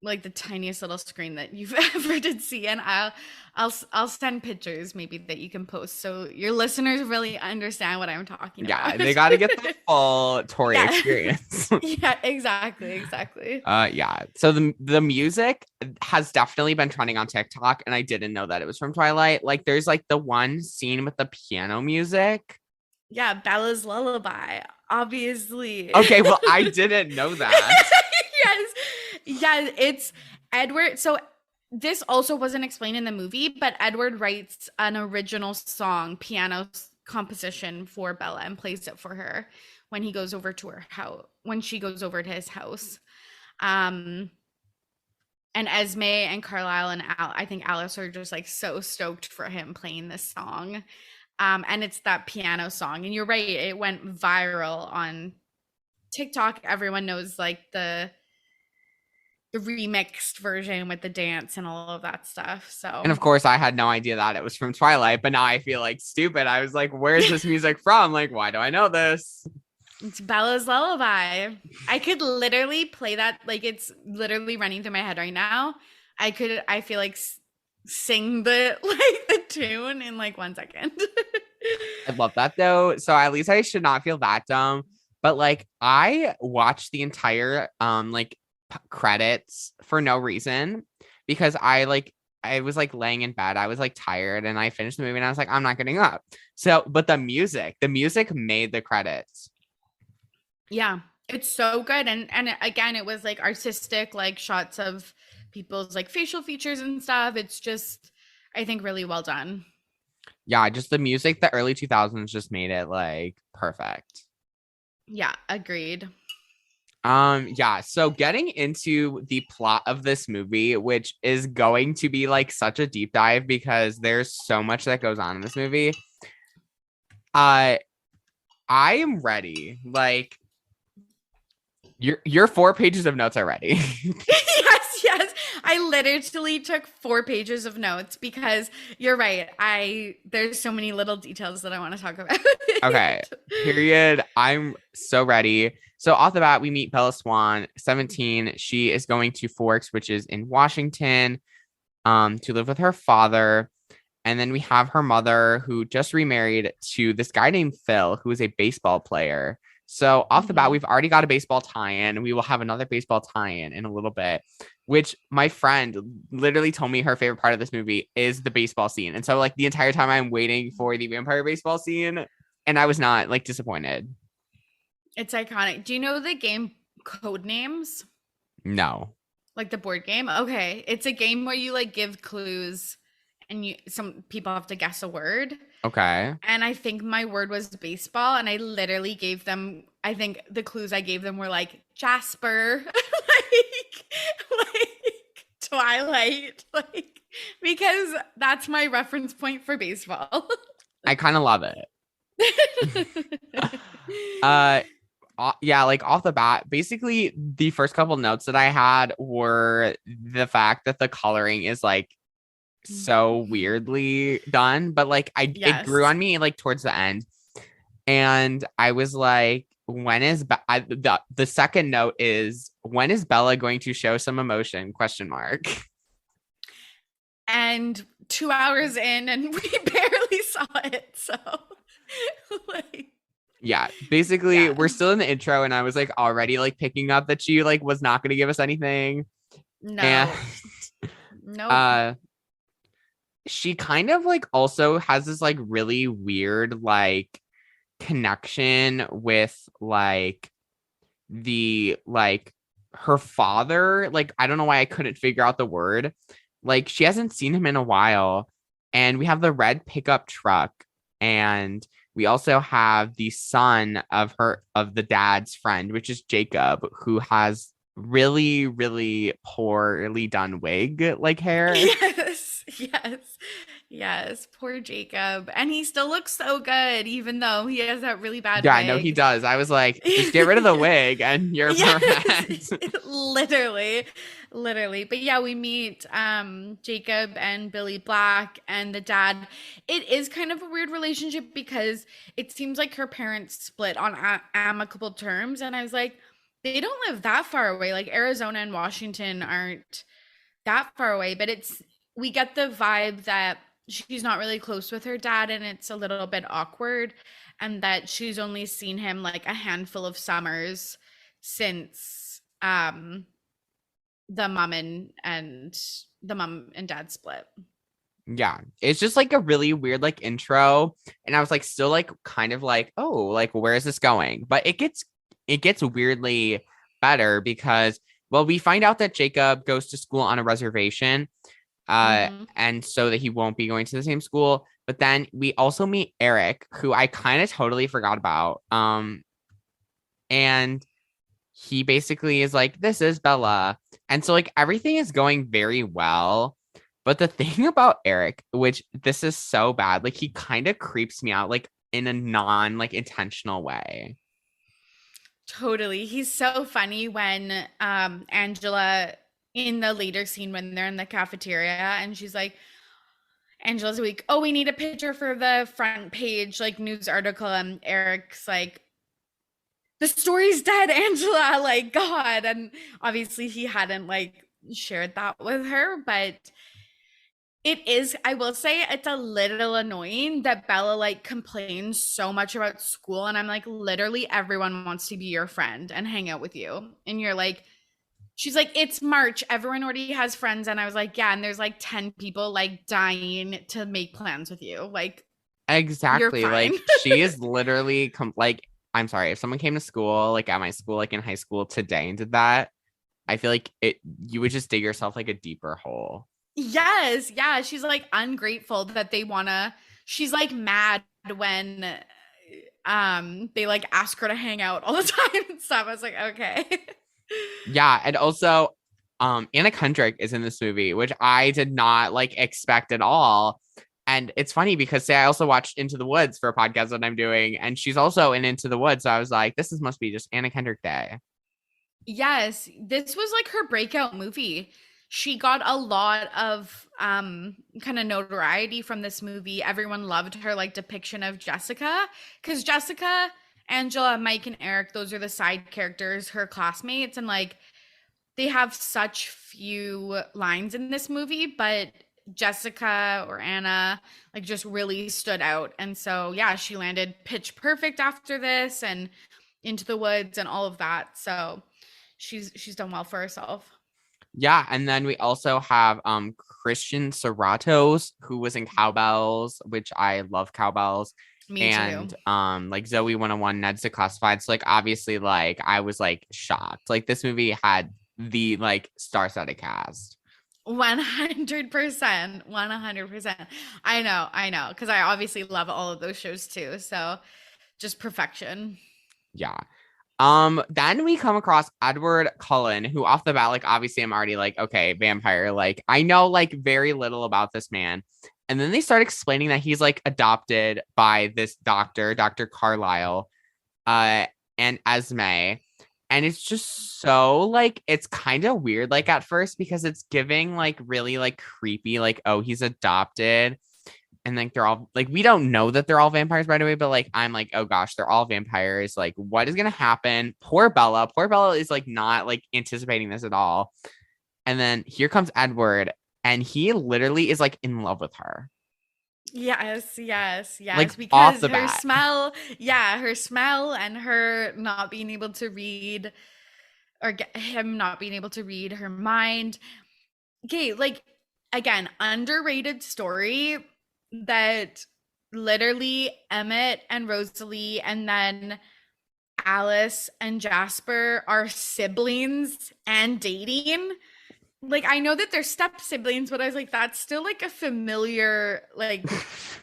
like the tiniest little screen that you've ever did see. And I'll send pictures maybe that you can post so your listeners really understand what I'm talking Yeah, about. they got to get the full Torry Yeah. experience. Yeah, exactly. Yeah. So the music has definitely been trending on TikTok, and I didn't know that it was from Twilight. Like, there's like the one scene with the piano music. Yeah, Bella's Lullaby, obviously. Okay, well, I didn't know that. Yes. Yeah, it's Edward. So this also wasn't explained in the movie, but Edward writes an original song, piano composition for Bella and plays it for her when he goes over to her house, when she goes over to his house. And Esme and Carlisle and I think Alice are just like so stoked for him playing this song. And it's that piano song. And you're right, it went viral on TikTok. Everyone knows like the remixed version with the dance and all of that stuff. So, And of course, I had no idea that it was from Twilight, but now I feel like stupid. I was like, where's this music from? Like, why do I know this? it's Bella's Lullaby. I could literally play that, like it's literally running through my head right now. I feel like sing the like the tune in like 1 second. I love that though. So at least I should not feel that dumb. But like I watched the entire like credits for no reason because I was like laying in bed. I was like tired and I finished the movie and I was like, I'm not getting up. So, but the music made the credits. Yeah, it's so good. And again, it was like artistic, like shots of people's like facial features and stuff. It's just, I think, really well done. Yeah, just the music, the early 2000s just made it like perfect. Yeah, agreed. Yeah, so getting into the plot of this movie, which is going to be like such a deep dive because there's so much that goes on in this movie. I am ready. Like your 4 pages of notes are ready. Yes. I literally took 4 pages of notes because you're right. There's so many little details that I want to talk about. Okay. Period. I'm so ready. So off the bat, we meet Bella Swan, 17. She is going to Forks, which is in Washington, to live with her father. And then we have her mother who just remarried to this guy named Phil, who is a baseball player. So off the bat, Mhm. we've already got a baseball tie-in. We will have another baseball tie-in in a little bit, which my friend literally told me her favorite part of this movie is the baseball scene. And so like the entire time I'm waiting for the vampire baseball scene, and I was not like disappointed. It's iconic. Do you know the game Code Names? No. Like the board game? Okay. It's a game where you like give clues and you some people have to guess a word. Okay. And I think my word was baseball and I literally gave them I think the clues I gave them were like Jasper, like Twilight, like because that's my reference point for baseball. I kind of love it. Uh yeah, like off the bat, basically the first couple notes that I had were the fact that the coloring is like so weirdly done, but like it grew Yes. on me like towards the end. And I was like, when is the second note is when is Bella going to show some emotion? Question mark. And 2 hours in and we barely saw it. So like Yeah, basically yeah. we're still in the intro and I was like already like picking up that she like was not going to give us anything. And No. Nope. uh she kind of like also has this like really weird like connection with like the like her father. Like I don't know why I couldn't figure out the word. Like she hasn't seen him in a while, and we have the red pickup truck, and we also have the son of the dad's friend, which is Jacob, who has really poorly done wig like hair. Yes. Yes. Yes. Poor Jacob. And he still looks so good, even though he has that really bad Yeah, I know he wig. does. I was like, just get rid of the wig and you're Yes. perfect. Literally. Literally. But yeah, we meet Jacob and Billy Black and the dad. It is kind of a weird relationship because it seems like her parents split on amicable terms. And I was like, they don't live that far away. Like Arizona and Washington aren't that far away, but it's we get the vibe that she's not really close with her dad and it's a little bit awkward and that she's only seen him like a handful of summers since the mom and dad split. Yeah, it's just like a really weird like intro, and I was like still like kind of like, oh, like where is this going? But it gets weirdly better because well, we find out that Jacob goes to school on a reservation, Mhm. and so that he won't be going to the same school. But then we also meet Eric, who I kind of totally forgot about. And he basically is like, this is Bella. And so like everything is going very well. But the thing about Eric, which this is so bad, like he kind of creeps me out like in a non like intentional way. Totally. He's so funny when Angela in the later scene when they're in the cafeteria and she's like Angela's week. Oh, we need a picture for the front page, like news article. And Eric's like, the story's dead, Angela. Like, God. And obviously, he hadn't like shared that with her, but it is, I will say, it's a little annoying that Bella like complains so much about school. And I'm like, literally, everyone wants to be your friend and hang out with you. And you're like, she's like, it's March. Everyone already has friends. And I was like, yeah. And there's like 10 people like dying to make plans with you. Like, you're Exactly. fine. Like she is literally like I'm sorry, if someone came to school, like at my school, like in high school today and did that, I feel like it you would just dig yourself like a deeper hole. Yes. Yeah. She's like ungrateful that they wanna, she's like mad when they like ask her to hang out all the time and stuff. I was like, okay. Yeah, and also Anna Kendrick is in this movie, which I did not like expect at all. And it's funny because say I also watched Into the Woods for a podcast that I'm doing, and she's also in Into the Woods. So I was like, this is must be just Anna Kendrick Day. Yes, this was like her breakout movie. She got a lot of kind of notoriety from this movie. Everyone loved her like depiction of Jessica cuz Jessica, Angela, Mike and Eric, those are the side characters, her classmates and like they have such few lines in this movie, but Jessica or Anna like just really stood out. And so yeah, she landed pitch perfect after this and into the woods and all of that. So she's done well for herself. Yeah, and then we also have Christian Serratos, who was in Cowbells, which I love Cowbells, Me too. and like Zoe 101, Ned's Declassified. So like obviously like I was like shocked. Like this movie had the like star-studded cast. 100%. 100%. I know. Because I obviously love all of those shows too. So just perfection. Yeah. Then we come across Edward Cullen, who off the bat, like obviously I'm already like, okay, vampire. Like I know like very little about this man. And then they start explaining that he's like adopted by this doctor, Dr. Carlisle, uh, and Esme. And it's just so like it's kind of weird, like at first, because it's giving like really like creepy, like, oh, he's adopted and like they're all like we don't know that they're all vampires right away, but like I'm like, oh gosh, they're all vampires. Like, what is gonna happen? Poor Bella. Poor Bella is like not like anticipating this at all. And then here comes Edward, and he literally is like in love with her. Yes, yes, Like yes. off Because the her bat. smell, yeah, her smell and her not being able to read or him not being able to read her mind. Okay, like again, underrated story that literally Emmett and Rosalie and then Alice and Jasper are siblings and dating. Like I know that they're step siblings, but I was like, that's still like a familiar, like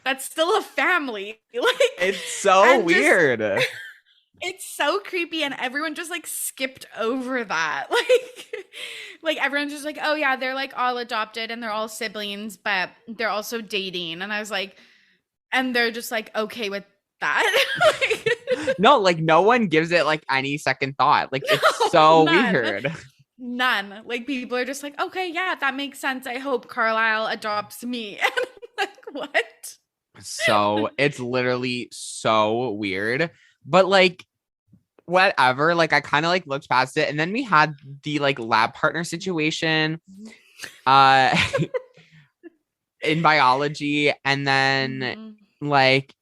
that's still a family. Like, It's so and just weird. it's so creepy, and everyone just like skipped over that. Like everyone's just like, oh yeah, they're like all adopted and they're all siblings, but they're also dating. And I was like, and they're just like okay with that. Like, No, like no one gives it like any second thought. Like it's no, so none. weird. None. Like people are just like, okay, yeah, that makes sense. I hope Carlisle adopts me. And I'm like, what? So it's literally so weird. But like whatever, like I kind of like looked past it. And then we had the like lab partner situation uh in biology. And then Mm-hmm. like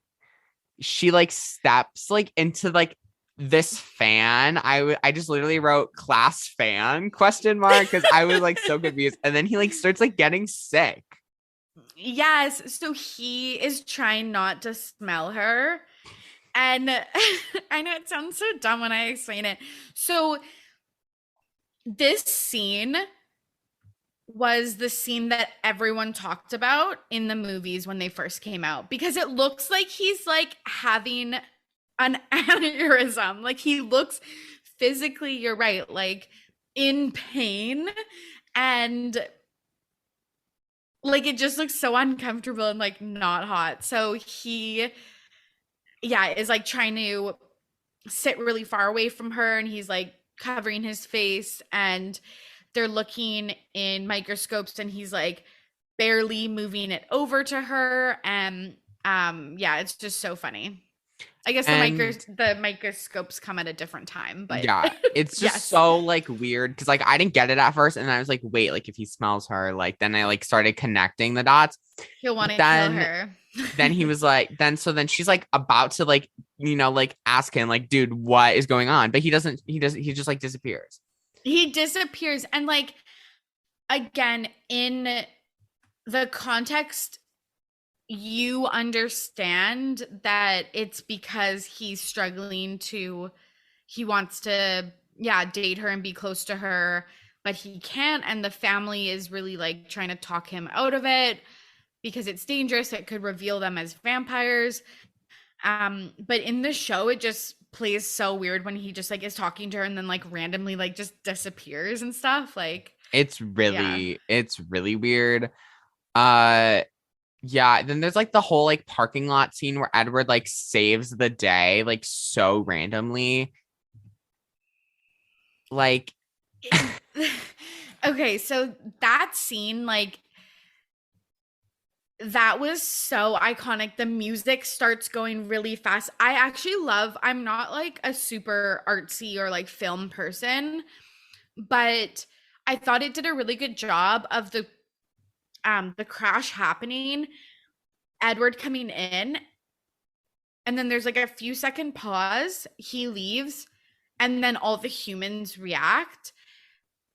she like steps like into like this fan. I just literally wrote class fan question mark because I was like so confused. And then he like starts like getting sick. Yes. So he is trying not to smell her. And I know it sounds so dumb when I explain it. So this scene was the scene that everyone talked about in the movies when they first came out because it looks like he's like having an aneurysm. Like he looks physically, you're right, like in pain, and like it just looks so uncomfortable and like not hot. So he, yeah, is like trying to sit really far away from her, and he's like covering his face, and they're looking in microscopes, and he's like barely moving it over to her. And yeah, it's just so funny. I guess And the microscopes come at a different time, but yeah, it's just yes, so like weird because like I didn't get it at first, and I was like, wait, like if he smells her, like then I like started connecting the dots. he'll want But to kill then her. then he was like, then she's like about to like like ask him like, dude, what is going on? But he doesn't. He just like disappears. He disappears, and like again in the context you understand that it's because he's struggling to he wants to yeah date her and be close to her, but he can't, and the family is really like trying to talk him out of it because it's dangerous, it could reveal them as vampires. But in the show it just plays so weird when he just like is talking to her and then like randomly like just disappears and stuff like yeah. It's really weird. Uh yeah, then there's like the whole like parking lot scene where Edward like saves the day like so randomly. Like Okay, so that scene like that was so iconic. The music starts going really fast. I actually love, I'm not like a super artsy or like film person, but I thought it did a really good job of the crash happening, Edward coming in, and then there's like a few second pause, he leaves, and then all the humans react,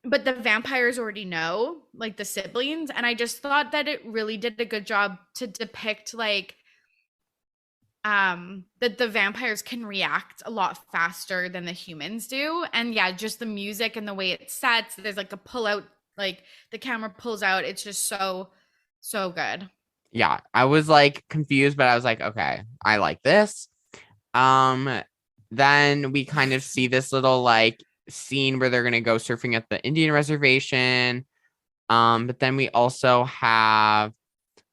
but the vampires already know, like the siblings. And I just thought that it really did a good job to depict like that the vampires can react a lot faster than the humans do. And yeah, just the music and the way it sets, there's like a pull out, like the camera pulls out. It's just so good. Yeah, I was like confused, but I was like, okay, I like this. Um, then we kind of see this little like scene where they're gonna go surfing at the Indian reservation. But then we also have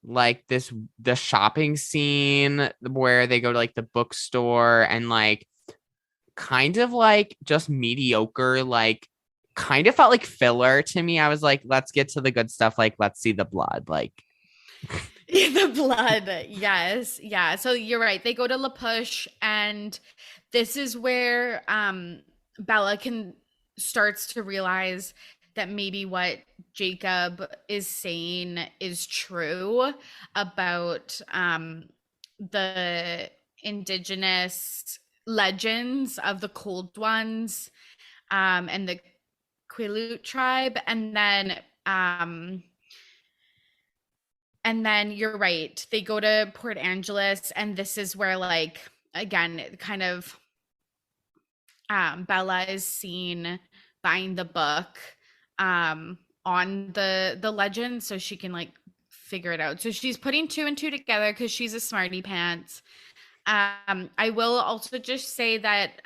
like the shopping scene where they go to like the bookstore and like kind of like just mediocre, like kind of felt like filler to me. I was like, let's get to the good stuff, like let's see the blood. Like The blood, yes, yeah. So you're right. They go to La Push, and this is where Bella can starts to realize that maybe what Jacob is saying is true about the indigenous legends of the Cold Ones and the Quileute tribe, and then you're right. They go to Port Angeles, and this is where, like, again, kind of Bella is seen buying the book on the legend, so she can like figure it out. So she's putting two and two together because she's a smarty pants. I will also just say that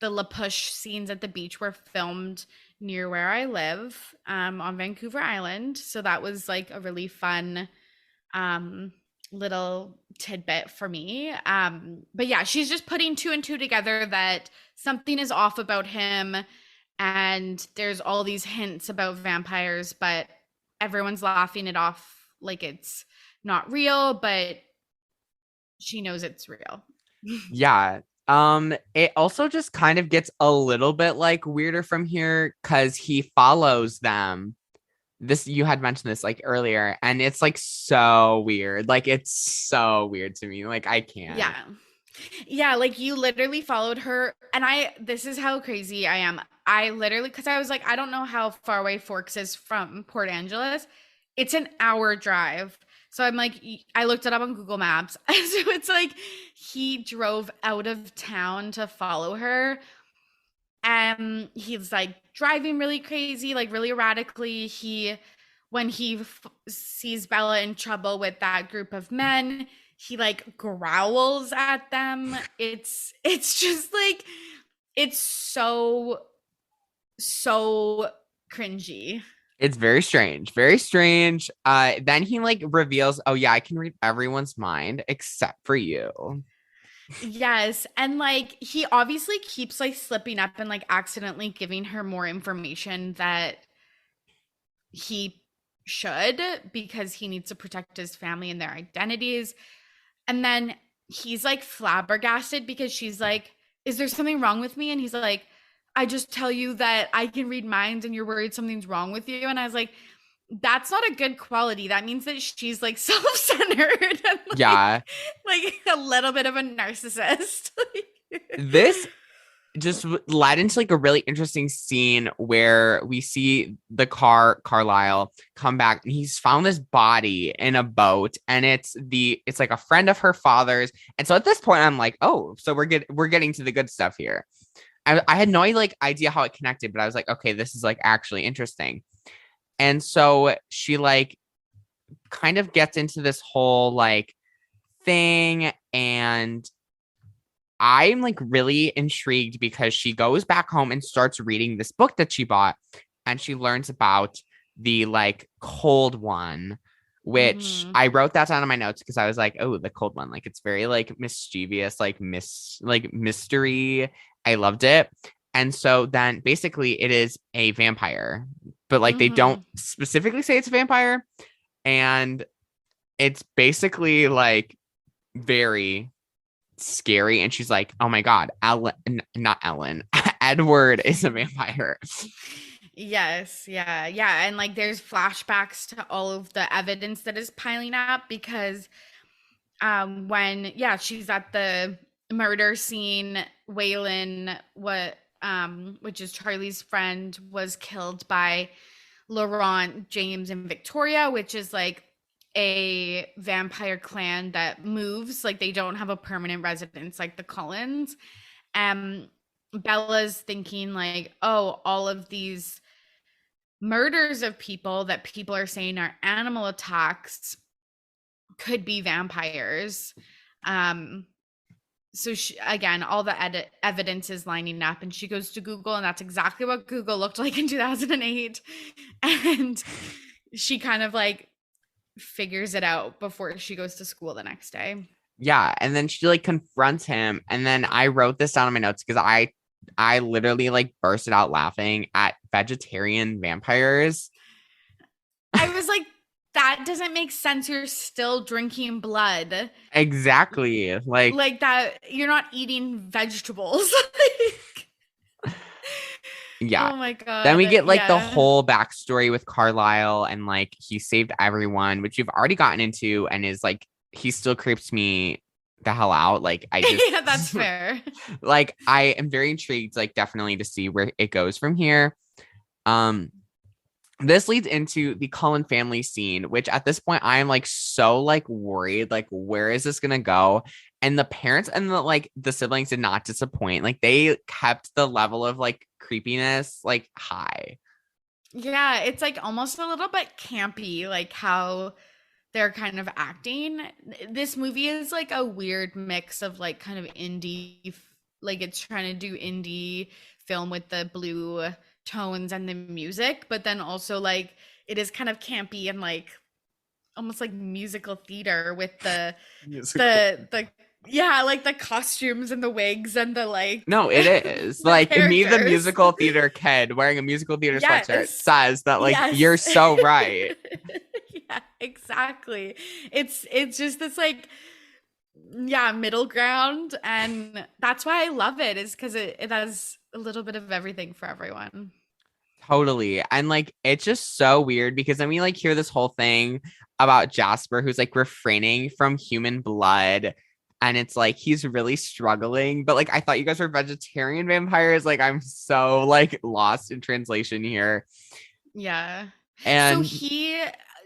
the La Push scenes at the beach were filmed near where I live on Vancouver Island. So that was like a really fun little tidbit for me. But yeah, she's just putting two and two together that something is off about him. And there's all these hints about vampires, but everyone's laughing it off like it's not real, but she knows it's real. yeah. It also just kind of gets a little bit like weirder from here because he follows them. This you had mentioned this like earlier, and it's like so weird. Like it's so weird to me. Like I can't. Yeah. Yeah, like you literally followed her. And this is how crazy I am. I literally, because I was like, I don't know how far away Forks is from Port Angeles. It's an hour drive. So I'm like, I looked it up on Google Maps. So it's like he drove out of town to follow her. And he's like driving really crazy, like really erratically. When he sees Bella in trouble with that group of men, he like growls at them. It's just like it's so cringy. It's very strange. Very strange. Then he like reveals, oh yeah, I can read everyone's mind except for you. Yes, and like he obviously keeps like slipping up and like accidentally giving her more information that he should because he needs to protect his family and their identities. And then he's like flabbergasted because she's like, is there something wrong with me? And he's like, I just tell you that I can read minds and you're worried something's wrong with you. And I was like, that's not a good quality. That means that she's like self-centered and Yeah. like a little bit of a narcissist. This just led into like a really interesting scene where we see the Carlisle come back and he's found this body in a boat and it's like a friend of her father's. And so at this point I'm like, oh, so we're getting to the good stuff here. I had no idea how it connected, but I was like, okay, this is like actually interesting. And so she like kind of gets into this whole like thing, and I'm like really intrigued because she goes back home and starts reading this book that she bought, and she learns about the like cold one, which I wrote that down in my notes because I was like, oh, the cold one. Like it's very like mischievous, like mystery. I loved it. And so then basically it is a vampire, but like they don't specifically say it's a vampire. And it's basically like very scary. And she's like, oh my God, not Ellen, Edward is a vampire. Yes, yeah. And like there's flashbacks to all of the evidence that is piling up because when she's at the murder scene, Waylon which is Charlie's friend, was killed by Laurent, James, and Victoria, which is like a vampire clan that moves. Like they don't have a permanent residence like the Cullens. Um, Bella's thinking like, oh, all of these murders of people that people are saying are animal attacks could be vampires. Um, so she, again, all the evidence is lining up, and she goes to Google, and that's exactly what Google looked like in 2008. And she kind of like figures it out before she goes to school the next day. Yeah, and then she like confronts him, and then I wrote this down in my notes because I literally like bursted out laughing at vegetarian vampires. I was like, that doesn't make sense. You're still drinking blood. Exactly. Like that, you're not eating vegetables. Yeah. Oh my God. Then we get like the Yeah. whole backstory with Carlisle and like he saved everyone, which you've already gotten into, and is like he still creeps me the hell out. Like I just Yeah, that's fair. like I am very intrigued, like definitely to see where it goes from here. This leads into the Cullen family scene, which at this point I am like so like worried, like where is this gonna go? And the parents and the like the siblings did not disappoint. Like they kept the level of like creepiness like high. Yeah, it's like almost a little bit campy, like how they're kind of acting. This movie is like a weird mix of like kind of indie, like it's trying to do indie film with the blue tones and the music, but then also like it is kind of campy and like almost like musical theater with the yeah, like the costumes and the wigs and the like No, it is. the Like me, the characters. musical theater kid wearing a musical theater sweatshirt Yes. says that like Yes. you're so right. Yeah, exactly. It's just this like yeah, middle ground, and that's why I love it, is because it has a little bit of everything for everyone. Totally. And like it's just so weird because then we like hear this whole thing about Jasper who's like refraining from human blood. And it's like he's really struggling. But like I thought you guys were vegetarian vampires. Like I'm so like lost in translation here. Yeah. So And he,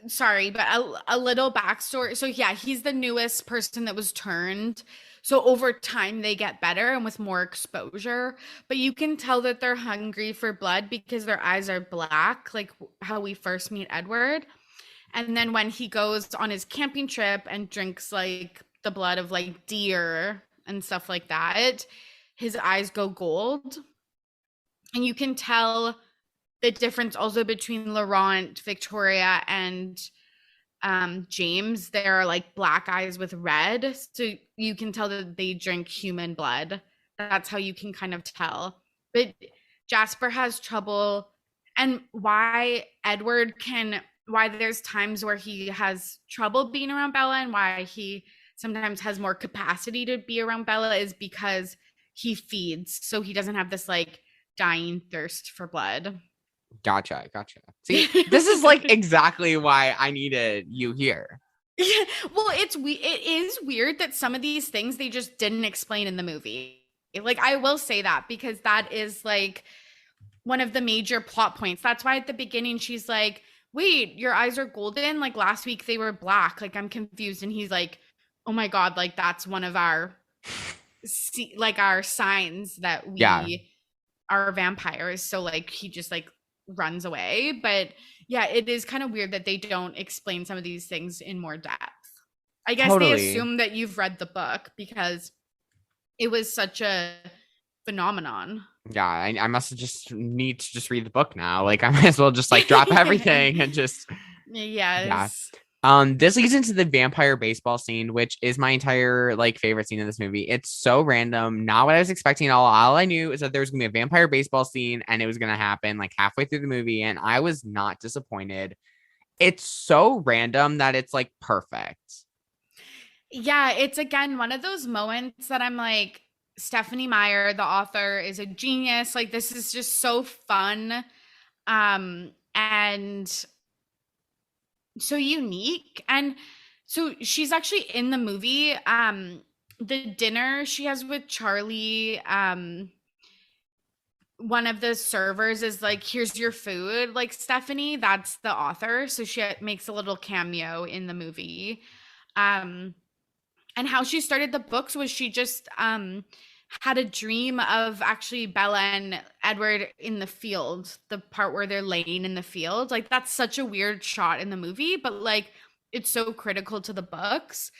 sorry, but a little backstory. So yeah, he's the newest person that was turned. So over time they get better and with more exposure, but you can tell that they're hungry for blood because their eyes are black, like how we first meet Edward. And then when he goes on his camping trip and drinks like the blood of like deer and stuff like that, his eyes go gold. And you can tell the difference also between Laurent, Victoria, and James. They're like black eyes with red. So you can tell that they drink human blood. That's how you can kind of tell. But Jasper has trouble, and why there's times where he has trouble being around Bella and why he sometimes has more capacity to be around Bella is because he feeds. So he doesn't have this like dying thirst for blood. gotcha. See, this is like exactly why I needed you here. Yeah, well, it is weird that some of these things they just didn't explain in the movie. Like I will say that because that is like one of the major plot points. That's why at the beginning she's like, "Wait, your eyes are golden? Like last week they were black. Like I'm confused." And he's like, "Oh my God, like that's one of our like our signs that we Yeah. are vampires." So like he just like runs away. But yeah, it is kind of weird that they don't explain some of these things in more depth. I guess they Totally. assume that you've read the book because it was such a phenomenon. Yeah, I must just need to just read the book now. Like I might as well just like drop everything and just Yes. This leads into the vampire baseball scene, which is my entire like favorite scene in this movie. It's so random, not what I was expecting at all. All I knew is that there was gonna be a vampire baseball scene and it was gonna happen like halfway through the movie, and I was not disappointed. It's so random that it's like perfect. Yeah, it's again one of those moments that I'm like, Stephanie Meyer, the author, is a genius. Like this is just so fun. And so unique. And so she's actually in the movie. The dinner she has with Charlie, one of the servers is like, here's your food, like Stephanie, that's the author. So she makes a little cameo in the movie. Um, and how she started the books was she just had a dream of actually Bella and Edward in the field, the part where they're laying in the field. Like, that's such a weird shot in the movie, but like it's so critical to the books.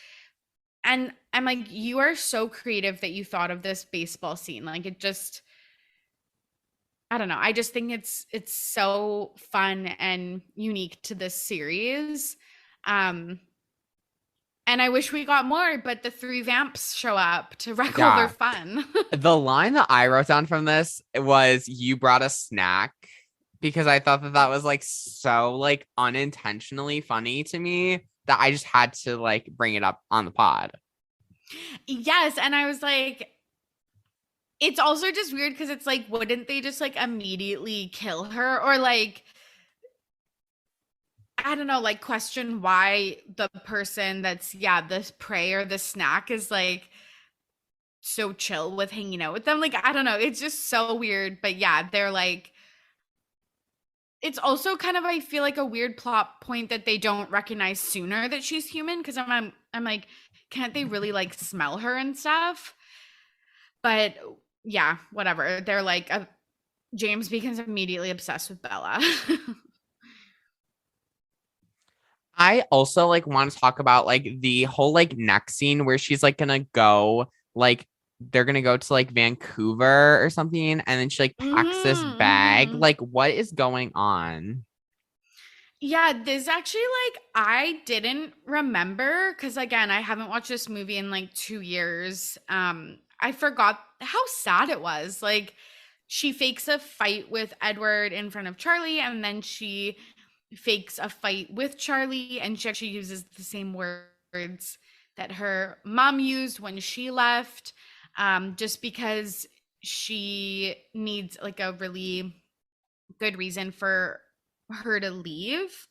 And I'm like, you are so creative that you thought of this baseball scene. Like, it just, I don't know. I just think it's so fun and unique to this series. Um and I wish we got more, but the three vamps show up to wreck all their Yeah. fun. The line that I wrote down from this was, "You brought a snack," because I thought that that was like so like unintentionally funny to me that I just had to like bring it up on the pod. Yes, and I was like, it's also just weird because it's like, wouldn't they just like immediately kill her, or like, I don't know, like question why the person that's, yeah, the prey or the snack is like so chill with hanging out with them. Like, I don't know, it's just so weird. But yeah, they're like, it's also kind of, I feel like, a weird plot point that they don't recognize sooner that she's human, because I'm like, can't they really like smell her and stuff? But yeah, whatever. They're like, James becomes immediately obsessed with Bella. I also like want to talk about like the whole like next scene where she's like gonna go like they're gonna go to like Vancouver or something, and then she like packs this bag. Mm-hmm. Like, what is going on? Yeah, this actually, like, I didn't remember because, again, I haven't watched this movie in like 2 years. I forgot how sad it was. Like, she fakes a fight with Edward in front of Charlie, and then she fakes a fight with Charlie, and she actually uses the same words that her mom used when she left, just because she needs like a really good reason for her to leave.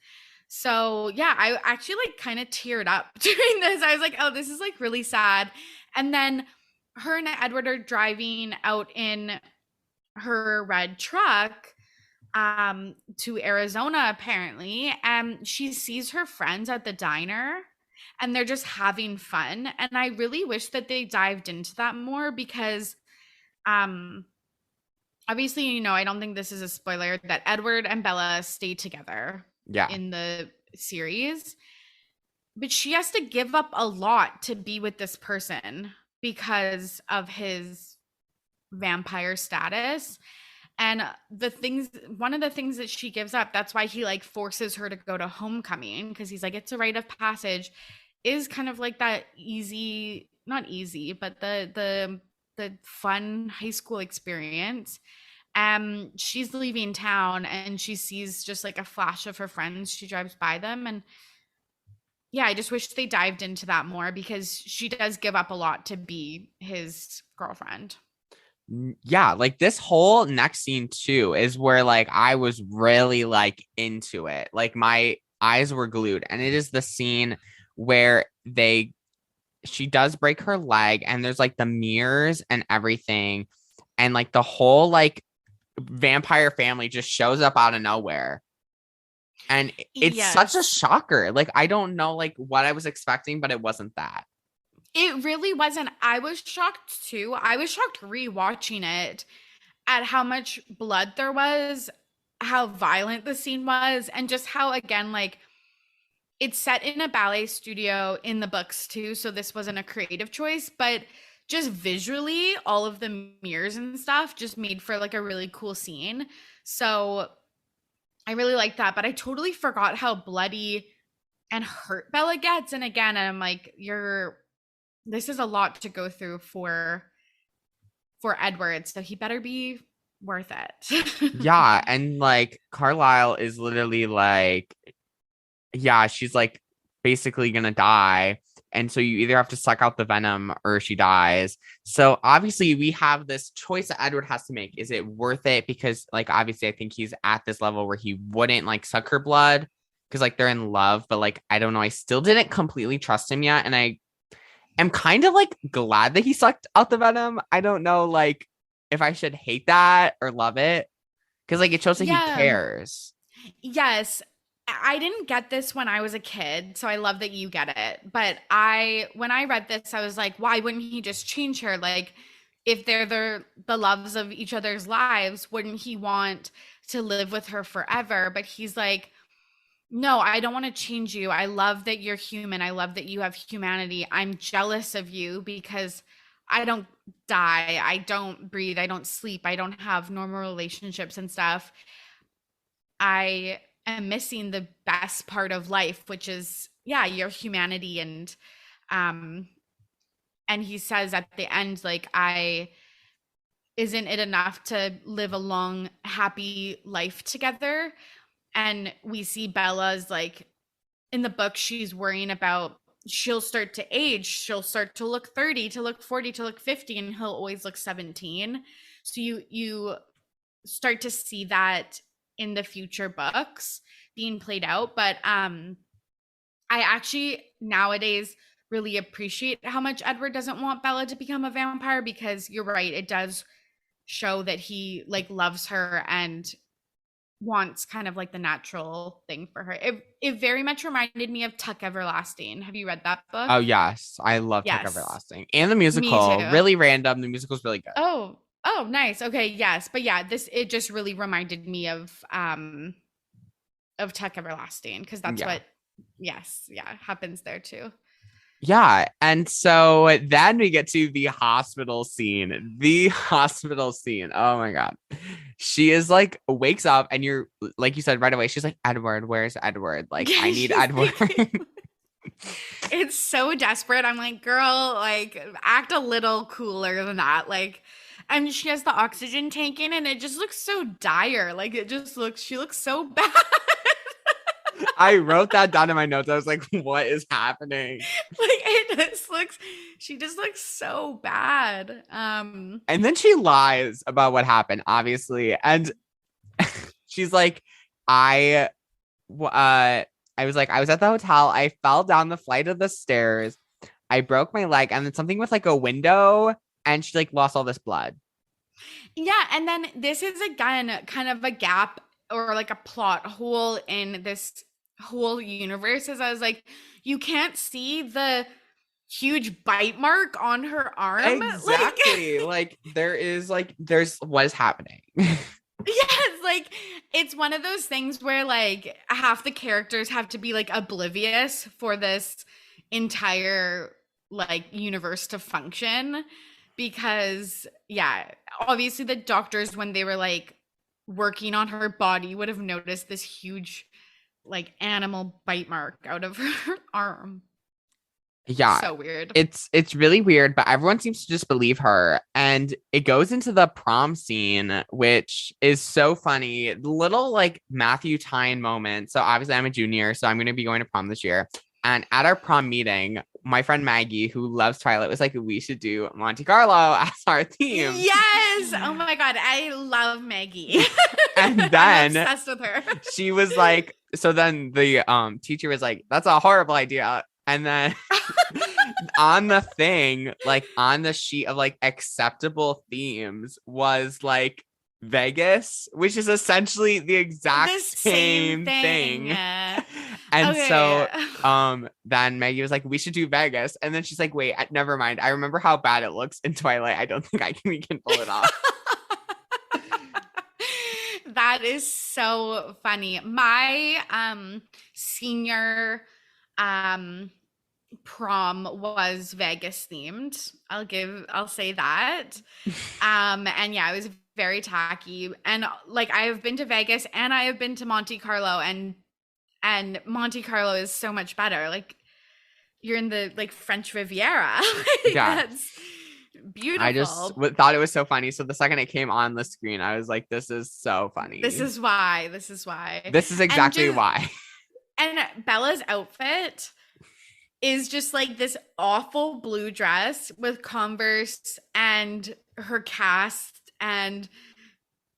So yeah, I actually like kind of teared up during this. I was like, oh, this is like really sad. And then her and Edward are driving out in her red truck to Arizona apparently, and she sees her friends at the diner and they're just having fun. And I really wish that they dived into that more because um obviously, I don't think this is a spoiler that Edward and Bella stay together Yeah. in the series, but she has to give up a lot to be with this person because of his vampire status. And one of the things that she gives up, that's why he like forces her to go to homecoming, because he's like, it's a rite of passage, is kind of like that easy, not easy, but the fun high school experience. She's leaving town and she sees just like a flash of her friends. She drives by them, and yeah, I just wish they dived into that more because she does give up a lot to be his girlfriend. Yeah, like this whole next scene too is where like I was really like into it. Like my eyes were glued, and it is the scene where she does break her leg, and there's like the mirrors and everything, and like the whole like vampire family just shows up out of nowhere. And it's such a Yes. shocker. Like, I don't know like what I was expecting, but it wasn't that. It really wasn't. I was shocked too. I was shocked rewatching it at how much blood there was, how violent the scene was, and just how, again, like, it's set in a ballet studio in the books too. So this wasn't a creative choice, but just visually, all of the mirrors and stuff just made for like a really cool scene. So I really like that. But I totally forgot how bloody and hurt Bella gets. And again, I'm like, this is a lot to go through for Edward, so he better be worth it. Yeah, and like Carlisle is literally like, yeah, she's like basically gonna die. And so you either have to suck out the venom or she dies. So obviously we have this choice that Edward has to make. Is it worth it? Because like obviously I think he's at this level where he wouldn't like suck her blood because like they're in love, but like I don't know. I still didn't completely trust him yet. And I am kind of like glad that he sucked out the venom. I don't know, like if I should hate that or love it. Because like it shows that he Yeah. cares. Yes. I didn't get this when I was a kid, so I love that you get it. But when I read this, I was like, why wouldn't he just change her? Like, if they're the loves of each other's lives, wouldn't he want to live with her forever? But he's like, no, I don't want to change you. I love that you're human. I love that you have humanity. I'm jealous of you because I don't die. I don't breathe. I don't sleep. I don't have normal relationships and stuff. I am missing the best part of life, which is, yeah, your humanity. Um, and he says at the end, like, isn't it enough to live a long, happy life together? And we see Bella's like, in the book, she's worrying about she'll start to age. She'll start to look 30, to look 40, to look 50, and he'll always look 17. So you start to see that in the future books being played out. But I actually nowadays really appreciate how much Edward doesn't want Bella to become a vampire, because you're right, it does show that he like loves her and wants kind of like the natural thing for her. It very much reminded me of Tuck Everlasting. Have you read that book? Oh yes, I love Tuck Yes. Everlasting and the Me musical. too. Really random. The musical's really good. Oh, nice. Okay, yes. But yeah, it just really reminded me of Tuck Everlasting, because that's Yeah. what, yes, yeah, happens there too. Yeah, and so then we get to the hospital scene. The hospital scene. Oh my god. She is like wakes up and you're like you said right away. She's like, Edward, where's Edward? Like, I need Edward. It's so desperate. I'm like, girl, like act a little cooler than that. Like, and she has the oxygen tank in and it just looks so dire. Like she looks so bad. I wrote that down in my notes. I was like, what is happening? Like she just looks so bad. And then she lies about what happened, obviously. And she's like, I was like, I was at the hotel. I fell down the flight of the stairs. I broke my leg, and then something with like a window, and she like lost all this blood. Yeah, and then this is again kind of a gap or like a plot hole in this whole universe. As I was like, you can't see the huge bite mark on her arm. Exactly. Like there's what is happening. Yes, like it's one of those things where like half the characters have to be like oblivious for this entire like universe to function, because yeah, obviously the doctors, when they were like working on her body, would have noticed this huge like animal bite mark out of her arm. Yeah. So weird. It's really weird, but everyone seems to just believe her. And it goes into the prom scene, which is so funny. Little like Matthew Tyne moment. So obviously I'm a junior, so I'm going to be going to prom this year. And at our prom meeting, my friend Maggie, who loves Twilight, was like, we should do Monte Carlo as our theme. Yes. Oh my God. I love Maggie. And then I'm obsessed with her. She was like, so then the teacher was like, that's a horrible idea. And then on the thing, like on the sheet of like acceptable themes was like Vegas, which is essentially the exact same thing. And okay. so then Maggie was like, we should do Vegas. And then she's like, wait, never mind. I remember how bad it looks in Twilight. I don't think we can pull it off. That is so funny. My senior prom was Vegas themed. I'll say that. And yeah, it was very tacky. And like I have been to Vegas and I have been to Monte Carlo, and Monte Carlo is so much better. Like you're in the like French Riviera. Like, yeah. That's beautiful. I just thought it was so funny. So the second it came on the screen, I was like, this is so funny. This is why. This is exactly why. And Bella's outfit is just like this awful blue dress with Converse, and her cast, and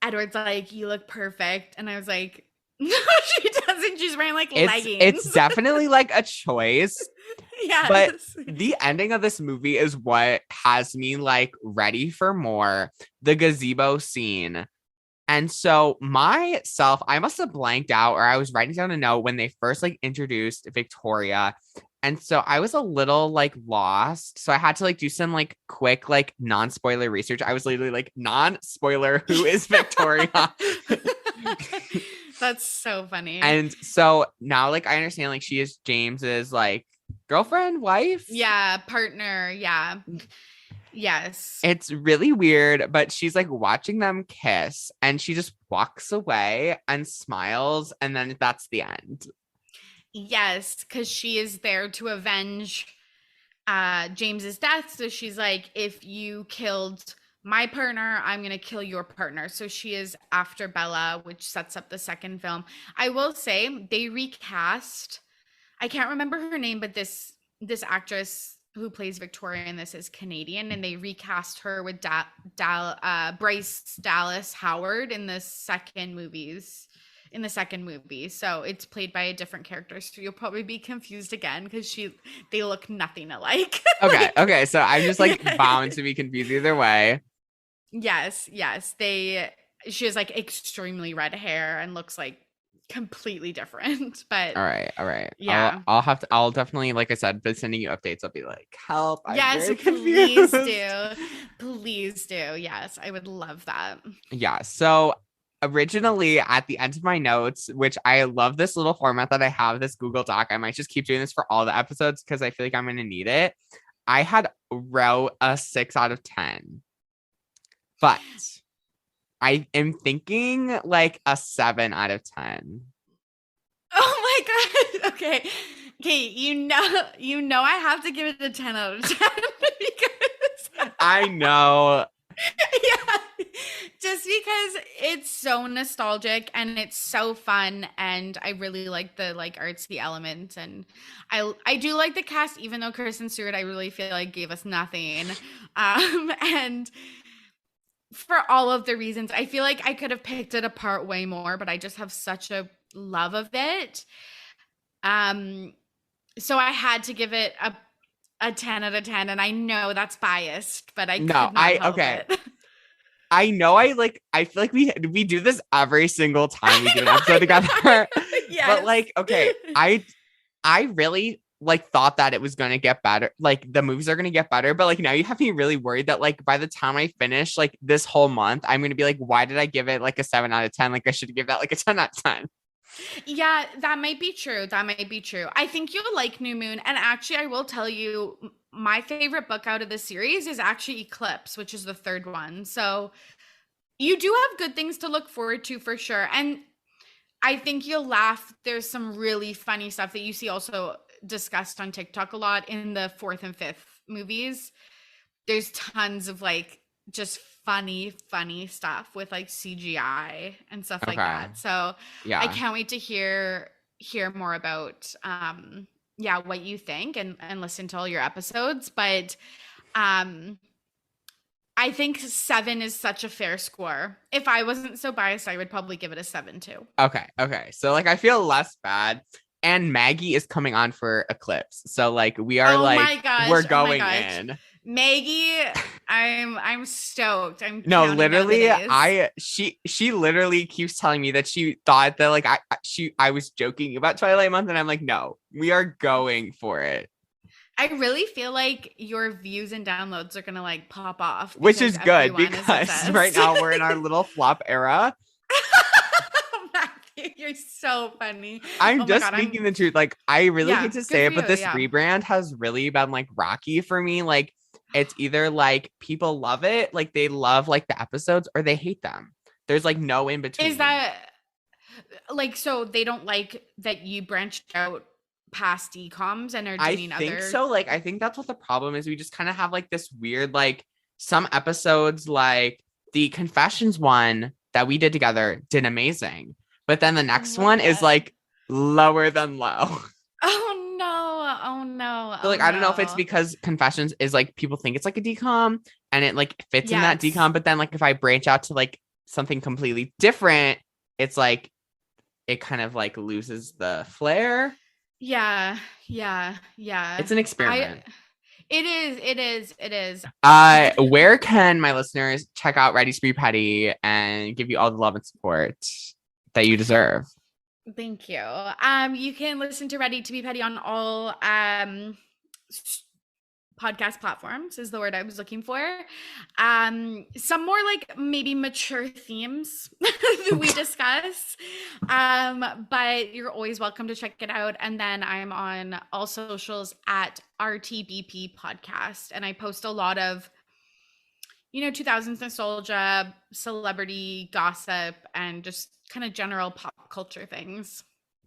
Edward's like, you look perfect. And I was like, no, she doesn't. She's wearing like leggings. It's definitely like a choice. But Yes. the ending of this movie is what has me like ready for more. The gazebo scene. And so myself, I must have blanked out, or I was writing down a note when they first like introduced Victoria. And so I was a little like lost. So I had to like do some like quick, like non-spoiler research. I was literally like, non-spoiler, who is Victoria? That's so funny. And so now like I understand like she is James's like girlfriend, wife. Yeah, partner. Yeah. Yes. It's really weird, but she's like watching them kiss and she just walks away and smiles, and then that's the end. Yes, because she is there to avenge James's death. So she's like, if you killed my partner, I'm gonna kill your partner. So she is after Bella, which sets up the second film. I will say they recast, I can't remember her name, but this actress who plays Victoria in this is Canadian, and they recast her with Bryce Dallas Howard in the second movie. So it's played by a different character. So you'll probably be confused again because they look nothing alike. Okay. So I'm just like bound to be confused either way. Yes. She has like extremely red hair and looks like completely different. But All right. Yeah. I'll definitely, like I said, be sending you updates. I'll be like, help. I'm Yes, very please confused. do. Please do. Yes, I would love that. Yeah. So originally at the end of my notes, which I love this little format that I have, this Google Doc. I might just keep doing this for all the episodes because I feel like I'm going to need it. I had wrote a 6 out of 10, but I am thinking like a 7 out of 10. Oh my god. Okay. You know I have to give it a 10 out of 10 because I know. yeah. Just because it's so nostalgic and it's so fun, and I really like the like artsy element, and I do like the cast, even though Kristen Stewart I really feel like gave us nothing. And for all of the reasons, I feel like I could have picked it apart way more, but I just have such a love of it. So I had to give it a 10 out of 10, and I know that's biased, but I could not help it. I know I feel like we do this every single time we do an episode together. Yes. But like, okay, I really like thought that it was gonna get better. Like the movies are gonna get better, but like now you have me really worried that like by the time I finish like this whole month, I'm gonna be like, why did I give it like a 7 out of 10? Like I should give that like a 10 out of 10. Yeah, that might be true. I think you'll like New Moon. And actually, I will tell you, my favorite book out of the series is actually Eclipse, which is the third one. So you do have good things to look forward to for sure. And I think you'll laugh. There's some really funny stuff that you see also discussed on TikTok a lot in the fourth and fifth movies. There's tons of like just funny stuff with like CGI and stuff like that. So yeah, I can't wait to hear more about what you think and listen to all your episodes. But I think 7 is such a fair score. If I wasn't so biased, I would probably give it a 7 too. Okay. So like I feel less bad. And Maggie is coming on for Eclipse. So like we are we're going in. Maggie, I'm stoked. No, literally, she literally keeps telling me that she thought that like I was joking about Twilight Month, and I'm like, no, we are going for it. I really feel like your views and downloads are gonna like pop off, which is good because right now we're in our little flop era. Matthew, you're so funny. I'm just speaking the truth. Like I really hate to say it, but this rebrand has really been like rocky for me. Like it's either like people love it, like they love like the episodes, or they hate them. There's like no in between. Is that like, so they don't like that you branched out past decoms and are doing other? I think so. Like I think that's what the problem is. We just kind of have like this weird, like some episodes, like the Confessions one that we did together did amazing, but then the next one is like lower than low. Oh no. So like I don't know if it's because Confessions is like people think it's like a decom and it like fits in that decom, but then like if I branch out to like something completely different, it's like it kind of like loses the flair. Yeah, yeah, yeah. It's an experiment. It is. Where can my listeners check out Ready to Be Petty and give you all the love and support that you deserve? Thank you. You can listen to Ready to Be Petty on all podcast platforms is the word I was looking for. Some more like maybe mature themes that we discuss. But you're always welcome to check it out. And then I'm on all socials at RTBP Podcast. And I post a lot of 2000s nostalgia, celebrity gossip, and just kind of general pop culture things.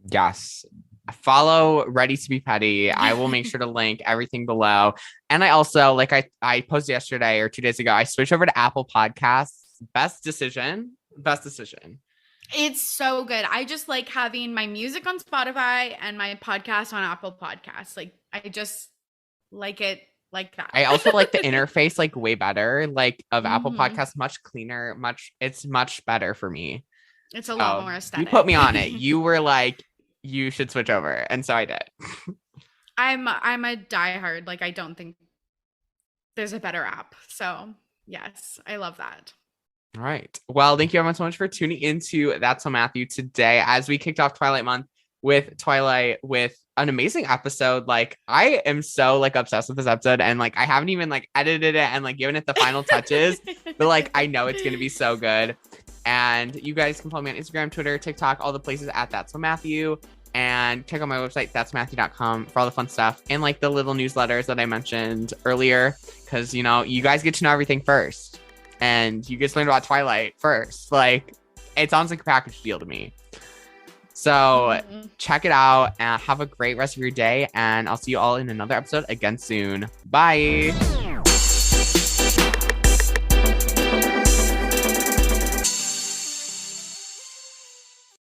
Yes. Follow Ready to Be Petty. I will make sure to link everything below. And I also, like I posted yesterday or 2 days ago, I switched over to Apple Podcasts. Best decision. It's so good. I just like having my music on Spotify and my podcast on Apple Podcasts. Like I just like it like that. I also like the interface like way better, like of Apple Podcasts, much cleaner, it's much better for me. It's a lot more aesthetic. You put me on it. You were like, you should switch over. And so I did. I'm a diehard. Like, I don't think there's a better app. So yes, I love that. All right. Well, thank you everyone so much for tuning into That's So Matthew today as we kicked off Twilight month with Twilight with an amazing episode. Like, I am so like obsessed with this episode and like I haven't even like edited it and like given it the final touches, but like I know it's gonna be so good. And you guys can follow me on Instagram, Twitter, TikTok, all the places at That's So Matthew. And check out my website, that'smatthew.com, for all the fun stuff and like the little newsletters that I mentioned earlier. Because, you guys get to know everything first. And you get to learn about Twilight first. Like, it sounds like a package deal to me. So check it out and have a great rest of your day. And I'll see you all in another episode again soon. Bye.